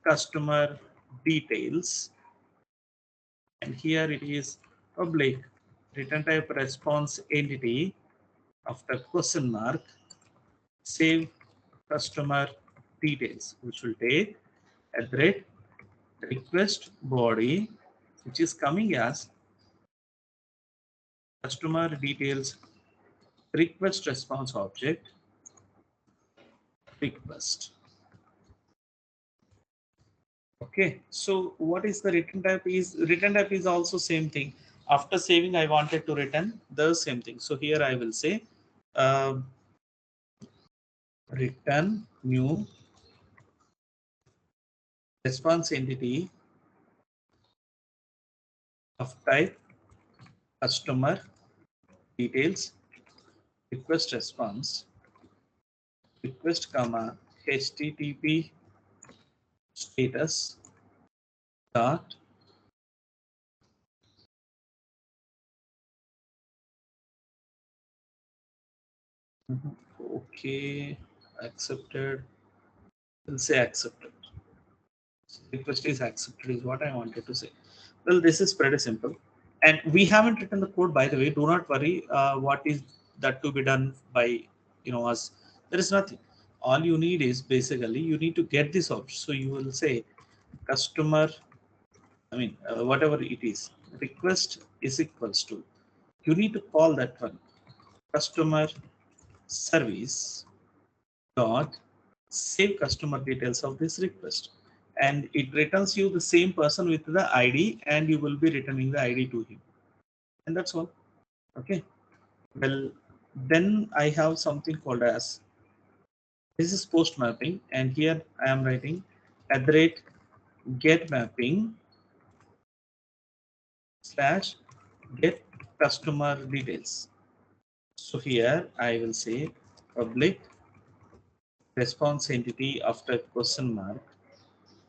customer details, and here it is public return type response entity after question mark save customer details, which will take @request body, which is coming as customer details request response object request. Okay, so what is the return type? Return type is also same thing. After saving, I wanted to return the same thing. So here I will say return new response entity of type customer details request response request comma http status dot okay accepted. We'll say accepted. Request is accepted is what I wanted to say. Well, this is pretty simple, and we haven't written the code, by the way. Do not worry. What is that to be done by us? There is nothing. All you need is basically you need to get this option. So you will say customer. I mean whatever it is. Request is equals to. You need to call that one customer service dot save customer details of this request, and it returns you the same person with the ID, and you will be returning the ID to him, and that's all. Okay, well, then I have something called as this is post mapping, and here I am writing @get mapping / get customer details. So here I will say public response entity after question mark,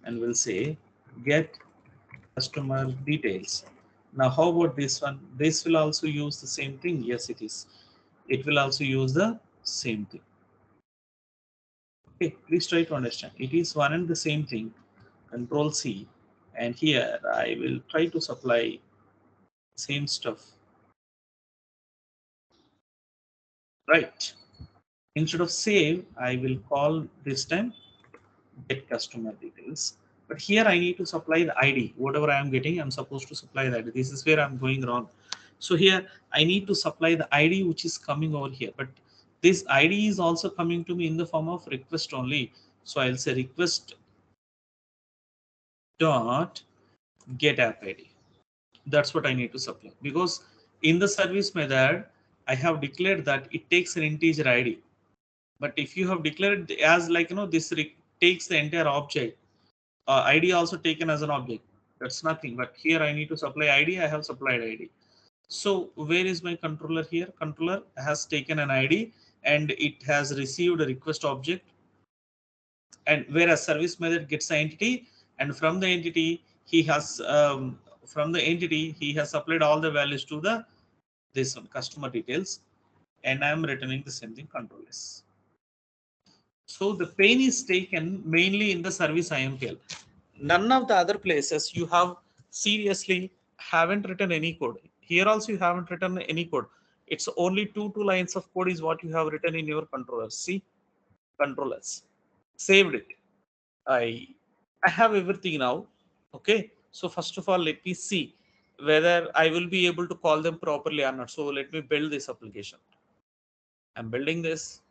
and we'll say get customer details. Now, how about this one? This will also use the same thing. Yes, it is. It will also use the same thing. Okay, please try to understand. It is one and the same thing. Control C, and here I will try to supply same stuff. right? Instead of save, I will call this time get customer details. But here I need to supply the ID. Whatever I am getting, I'm supposed to supply the ID. This is where I'm going wrong. So here I need to supply the ID which is coming over here. But this ID is also coming to me in the form of request only. So I'll say request dot get app ID. That's what I need to supply, because in the service method I have declared that it takes an integer ID. But if you have declared as like this takes the entire object, ID also taken as an object, that's nothing. But here I need to supply ID. I have supplied ID. So where is my controller here? Controller has taken an ID and it has received a request object, and whereas service method gets an entity, and from the entity he has supplied all the values to the this one customer details, and I am returning the same thing controllers. So the pain is taken mainly in the service IMPL. None of the other places you have seriously haven't written any code. Here also you haven't written any code. It's only two lines of code is what you have written in your controllers. See, controllers saved it. I I have everything now. Okay. So first of all, let me see whether I will be able to call them properly or not. So let me build this application. I'm building this.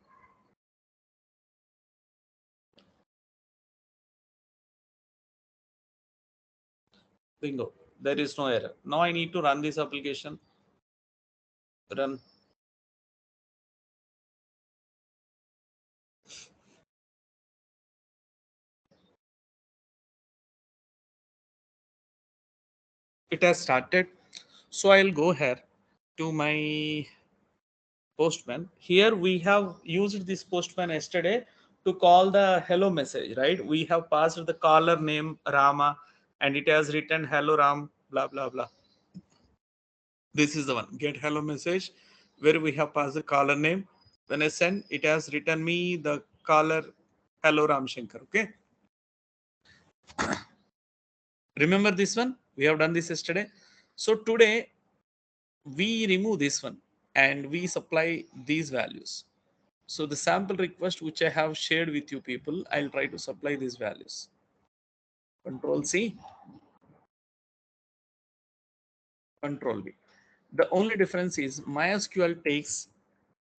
Bingo. There is no error. Now I need to run this application. Run. It has started. So I'll go here to my postman. Here we have used this postman yesterday to call the hello message, right? We have passed the caller name Rama and it has written hello Ram, blah blah blah. This is the one get hello message where we have passed the caller name. When I send, it has written me the caller hello Ram Shankar. Okay. Remember this one? We have done this yesterday. So today we remove this one and we supply these values. So the sample request which I have shared with you people, I'll try to supply these values. Control C, Control V. The only difference is MySQL takes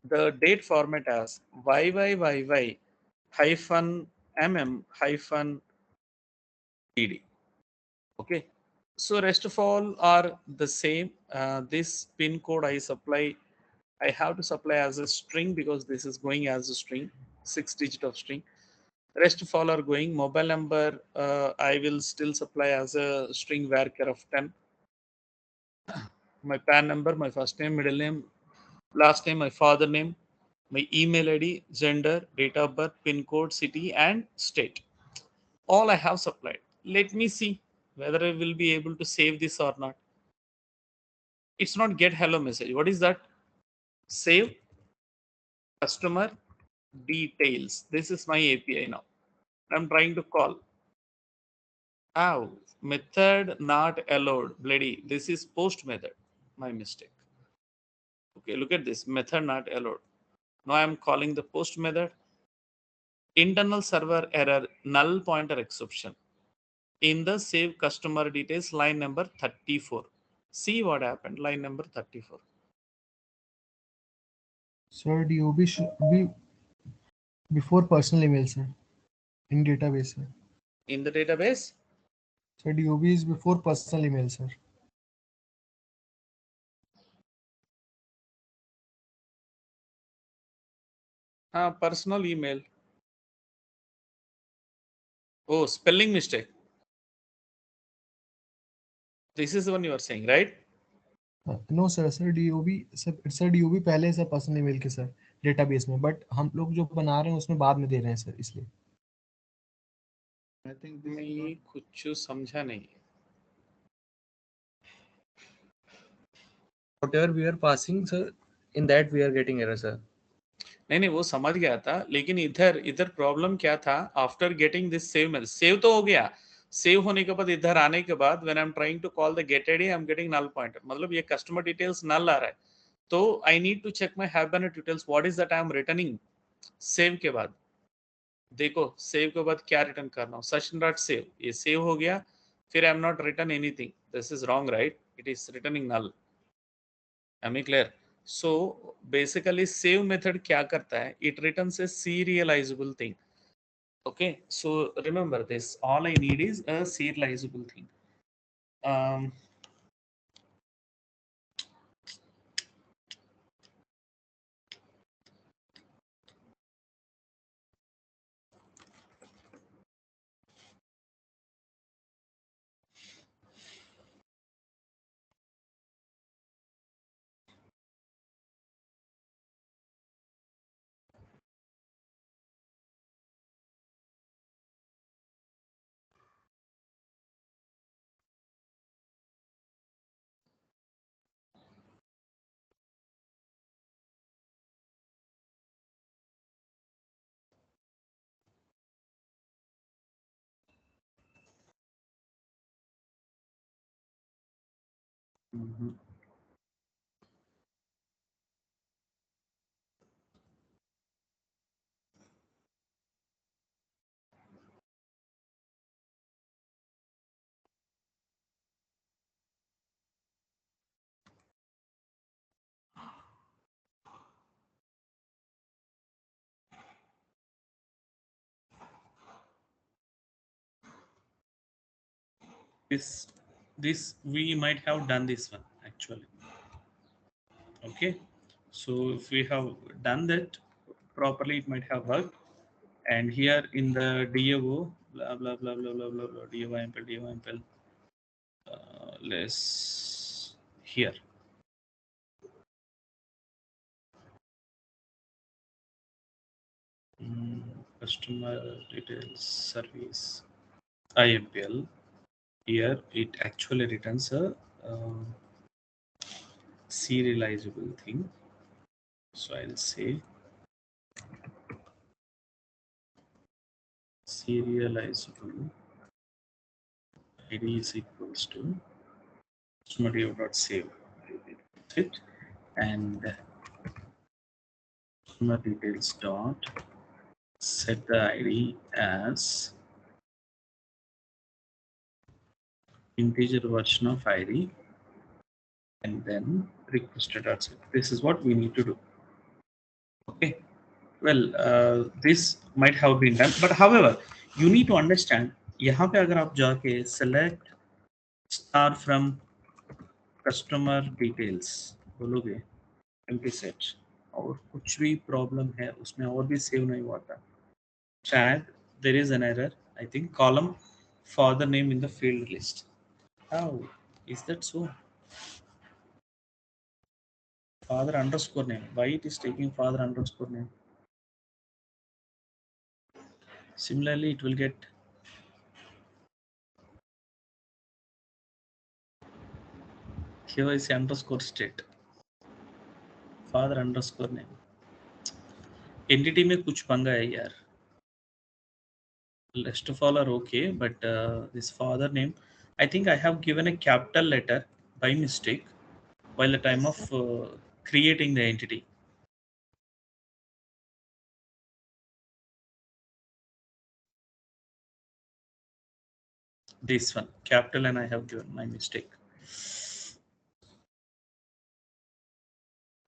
the date format as YYYY hyphen MM hyphen DD. Okay. So rest of all are the same. This pin code I supply, I have to supply as a string because this is going as a string, 6 digit of string. Rest of all are going. Mobile number, I will still supply as a string varchar of 10. My PAN number, my first name, middle name, last name, my father name, my email ID, gender, date of birth, pin code, city, and state. All I have supplied. Let me see whether I will be able to save this or not. It's not get hello message. What is that? Save customer details. This is my API now. I'm trying to call. Ow, method not allowed. Bloody, this is post method. My mistake. Okay, look at this. Method not allowed. Now I'm calling the post method. Internal server error null pointer exception. In the save customer details line number 34. See what happened. Line number 34. Sir, DOB should be before personal email, sir, in database, sir. In the database, So DOB is before personal email, sir. personal email. Oh, spelling mistake. This is the one you are saying, right? No sir sir DOB sir DOB पहले sir personal email के sir database में, but हम लोग जो बना रहे हैं उसमें बाद में दे रहे हैं सर, इसलिए I think this is मैं not कुछ समझा नहीं. Whatever we are passing, sir, in that we are getting error, sir. नहीं नहीं वो समझ गया था, लेकिन इधर इधर प्रॉब्लम क्या था? After getting this save message, save तो हो गया. सेव होने के बाद इधर आने के बाद when I am trying to call the get ID I am getting null pointer. मतलब ये कस्टमर डिटेल्स नल आ रहा है. तो I need to check my Hibernate details, what is that I am returning. Save के बाद देखो, save के बाद क्या रिटर्न करना हो, सेशन डॉट सेव, ये सेव हो गया, फिर I am not return anything, this is wrong right, it is returning null. Am I clear? So basically save method क्या करता है, it returns a serializable thing. Okay, so remember this, all I need is a serializable thing. um, mhm. This we might have done this one actually. Okay, so if we have done that properly, it might have worked. And here in the DAO, blah blah blah blah blah blah, blah DAO impl DAO impl, let's here customer details service IMPL. Here it actually returns a serializable thing. So I'll say serializable ID is equals to customer.save it, and customer details dot set the ID as integer version of ID, and then requested dot set. This is what we need to do. Okay. Well, this might have been done, but however, you need to understand. यहाँ पे अगर आप जाके select star from customer details बोलोगे empty set, और कुछ भी problem है उसमें और भी सेव नहीं हुआ था, शायद there is an error. I think column father name in the field list. How is that so? Father underscore name. Why it is taking father underscore name? Similarly, it will get KYC underscore state. Father underscore name. Entity में कुछ पंगा है यार. Rest of all are okay, but this father name, I think I have given a capital letter by mistake while the time of creating the entity. This one, capital, and I have given my mistake.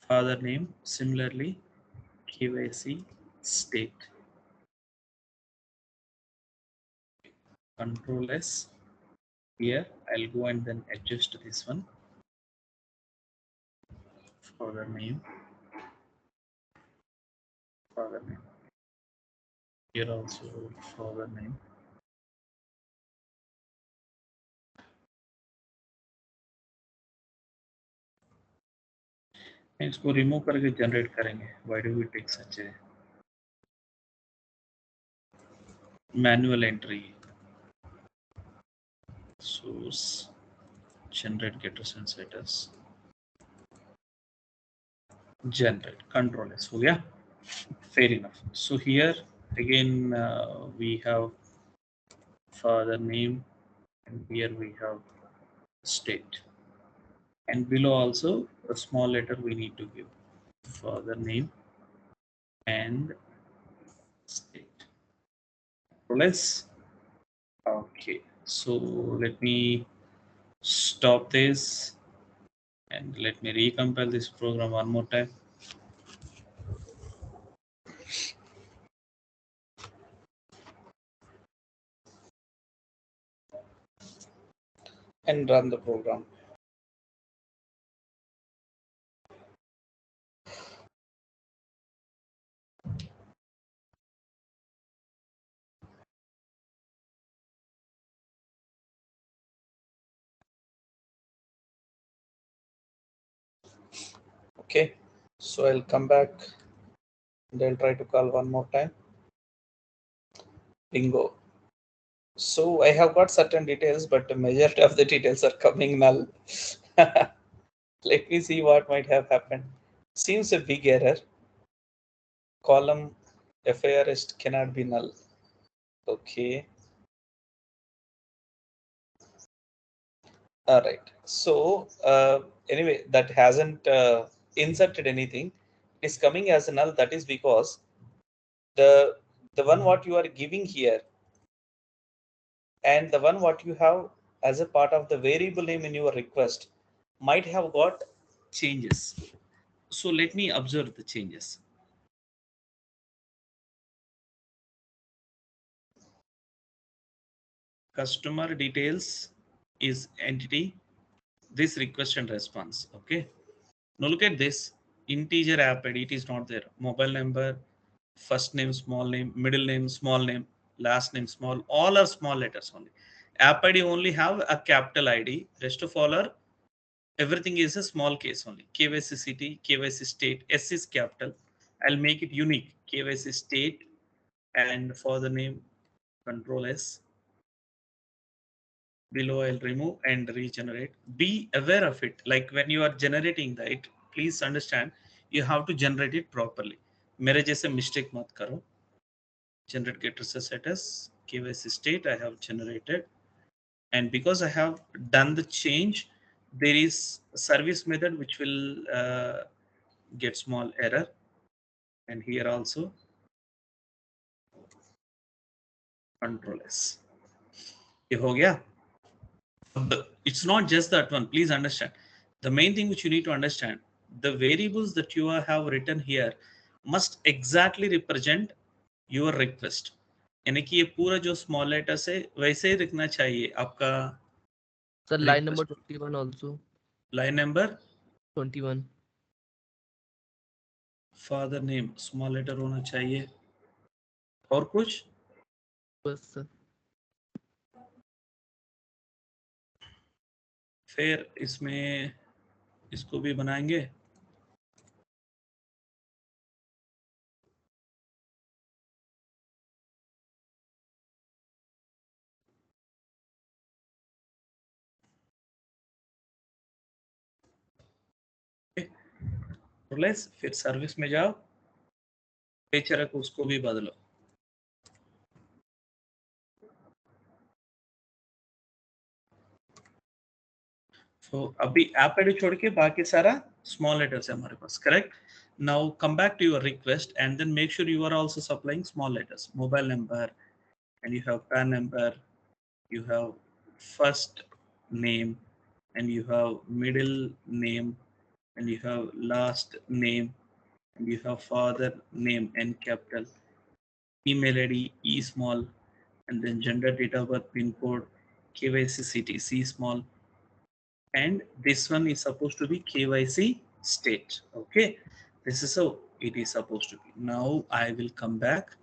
Father name, similarly, KYC state. Control S. Here, I'll go and then adjust this one. Father name. Father name. Here also father name. इसको remove करके generate करेंगे. Why do we take such a manual entry? Source generate getters and setters. Generate control S. हो गया. Fair enough. So here again we have father name, and here we have state. and below also a small letter we need to give father name and state. Less. Okay, so let me stop this and let me recompile this program one more time. And run the program. Okay, so I'll come back and I'll try to call one more time. Bingo. So I have got certain details, but the majority of the details are coming null. Let me see what might have happened. Seems a big error. Column FIRist cannot be null. Okay. All right. So anyway, that hasn't inserted anything. It's coming as a null. That is because the one what you are giving here and the one what you have as a part of the variable name in your request might have got changes. So let me observe the changes. Customer details is entity, this request and response. Okay. Now look at this integer app ID. It is not there. Mobile number, first name, small name, middle name, small name, last name, small. All are small letters only. App ID only have a capital ID. Rest of all are everything is a small case only. KYC city, KYC state, S is capital. I'll make it unique. KYC state and for the name control S. Below I'll remove and regenerate. Be aware of it. Like when you are generating that, please understand you have to generate it properly. मेरे जैसे mistake मत करो. Generate getter से status KYC state I have generated, and because I have done the change, there is a service method which will get small error, and here also control S. ये हो गया. It's not just that one. Please understand. The main thing which you need to understand, the variables that you have written here must exactly represent your request. यानी कि ये पूरा जो small letter है वैसे ही दिखना चाहिए आपका Sir, line number request. 21 also. Line number 21. Father name small letter होना चाहिए. और कुछ Yes, sir. फिर इसमें इसको भी बनाएंगे. फिर सर्विस में जाओ, पेचर को उसको भी बदलो. So अभी ऐप आईडी छोड़ के बाकी सारा small letters है हमारे पास. Correct. Now come back to your request and then make sure you are also supplying small letters. Mobile number, and you have PAN number, you have first name, and you have middle name, and you have last name, and you have father name N capital, email ID E small, and then gender, date of birth, pin code, KYC city C small, and this one is supposed to be KYC state. Okay, this is how it is supposed to be. Now I will come back.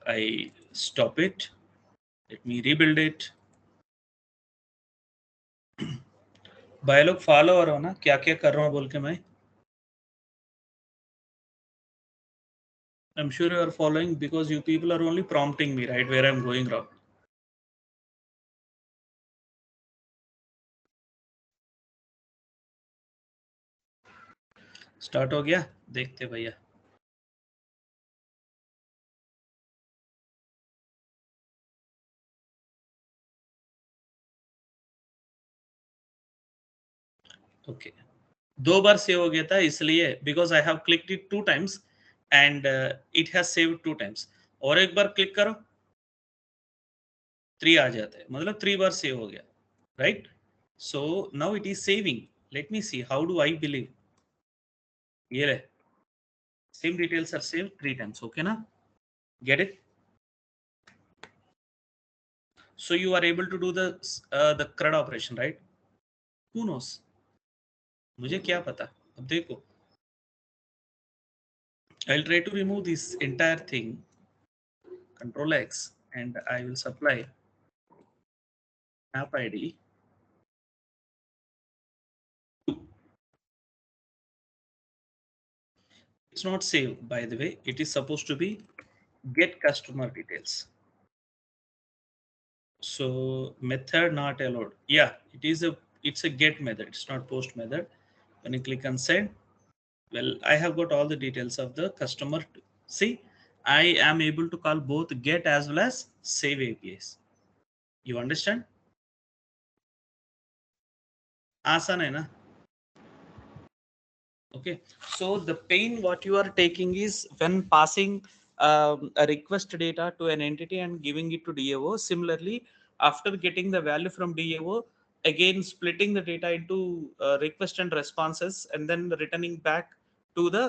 I stop it. Let me rebuild it. भाई लोग follow हो रहा हो ना क्या क्या कर रहा हूँ बोल के मैं. I'm sure you are following because you people are only prompting me right where I'm going wrong. Start हो गया देखते भैया. ओके, 2 बार सेव हो गया था इसलिए because I have clicked it 2 times and it has saved 2 times. और एक बार क्लिक करो 3 आ जाते हैं, मतलब 3 बार सेव हो गया, right? So now it is saving. Let me see how do I believe. ये रहे, same details are saved 3 times, okay ना? Get it? So you are able to do the CRUD operation, right? Who knows? मुझे क्या पता? अब देखो, I'll try to remove this entire thing, Control X, and I will supply app ID. It's not saved, by the way. It is supposed to be get customer details. So method not allowed. Yeah, it's a get method. It's not post method. When you click on send, well, I have got all the details of the customer. See, I am able to call both get as well as save APIs. You understand? आसान है ना? Okay, so the pain what you are taking is when passing a request data to an entity and giving it to DAO. Similarly, after getting the value from DAO, again splitting the data into request and responses, and then returning back to the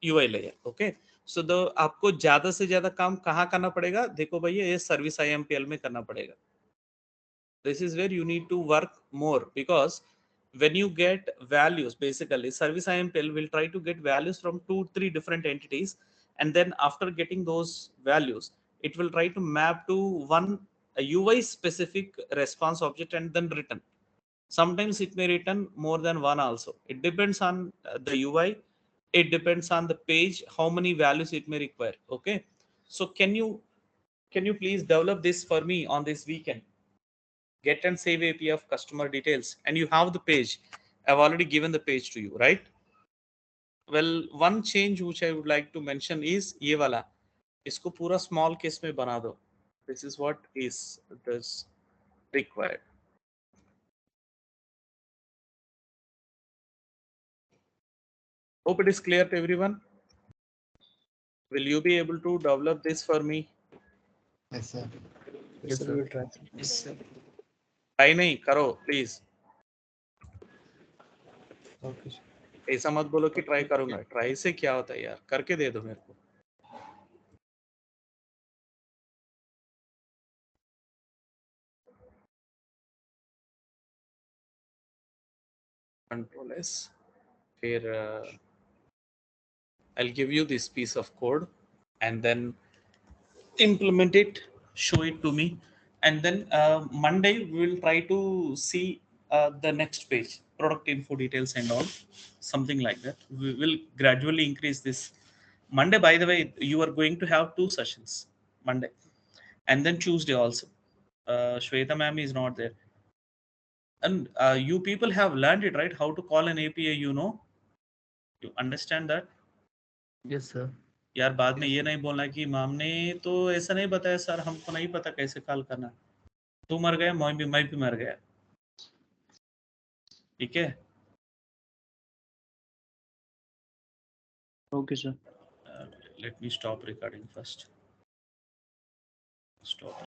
UI layer. Okay, so the आपको ज्यादा से ज्यादा काम कहाँ करना पड़ेगा? देखो भैया, ये सर्विस IMPL में करना पड़ेगा. This is where you need to work more, because when you get values, basically service IMPL will try to get values from 2 3 different entities, and then after getting those values, it will try to map to one a UI specific response object and then return. Sometimes it may return more than one also. It depends on the UI, it depends on the page, how many values it may require. Okay, so can you please develop this for me on this weekend? Get and save API of customer details, and you have the page. I've already given the page to you, right? Well, one change which I would like to mention is ये वाला, इसको पूरा small case में बना दो. This is what is this required. Hope it is clear to everyone. Will you be able to develop this for me? Yes, sir. Yes, sir, sir. we will try. Yes, sir. Try नहीं करो please. Okay, sir. ऐसा मत बोलो कि try करूंगा. Try से क्या होता है यार? करके दे दो मेरे को. Control S. फिर I'll give you this piece of code, and then implement it, show it to me, and then Monday we will try to see the next page, product info details and all, something like that. We will gradually increase this. Monday, by the way, you are going to have 2 sessions, Monday and then Tuesday also. Shweta ma'am is not there, and you people have learned it, right? How to call an API, you understand that? Yes, sir. यार बाद में ये नहीं बोलना कि ma'am ने तो ऐसा नहीं बताया सर, हमको नहीं पता कैसे कॉल करना. तू मर गया, मैं भी मर गया. ठीक है? Okay, sir. Let me stop recording first. Stop.